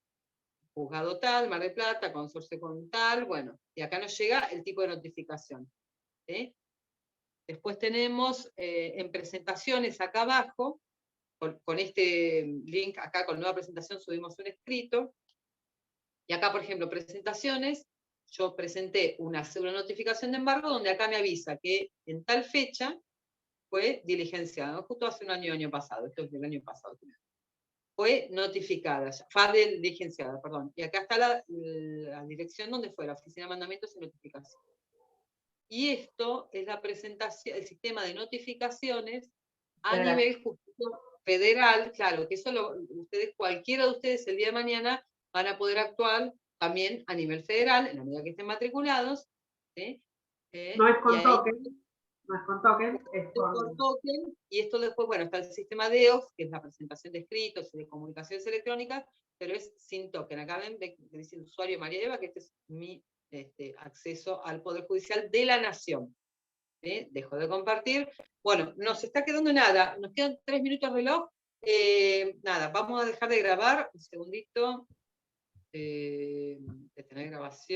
juzgado tal, Mar del Plata, consorcio con tal, bueno, y acá nos llega el tipo de notificación. ¿Sí? Después tenemos en presentaciones acá abajo, con este link acá con nueva presentación subimos un escrito, y acá por ejemplo presentaciones, yo presenté una notificación de embargo donde acá me avisa que en tal fecha fue diligenciada, justo hace un año pasado, esto es del año pasado. Fue notificada, fue diligenciada, perdón. Y acá está la dirección donde fue, la Oficina de Mandamientos y Notificación. Y esto es la presentación, el sistema de notificaciones a nivel justicia federal, claro, que eso cualquiera de ustedes el día de mañana van a poder actuar también a nivel federal, en la medida que estén matriculados. ¿Sí? No es con token. No es con token, es con token, y esto después, bueno, está el sistema DEOX, que es la presentación de escritos y de comunicaciones electrónicas, pero es sin token. Acá ven, dice el usuario María Eva, que este es mi acceso al Poder Judicial de la Nación. Dejo de compartir. Bueno, nos está quedando nada, nos quedan 3 minutos reloj. Nada, vamos a dejar de grabar, un segundito, de tener grabación.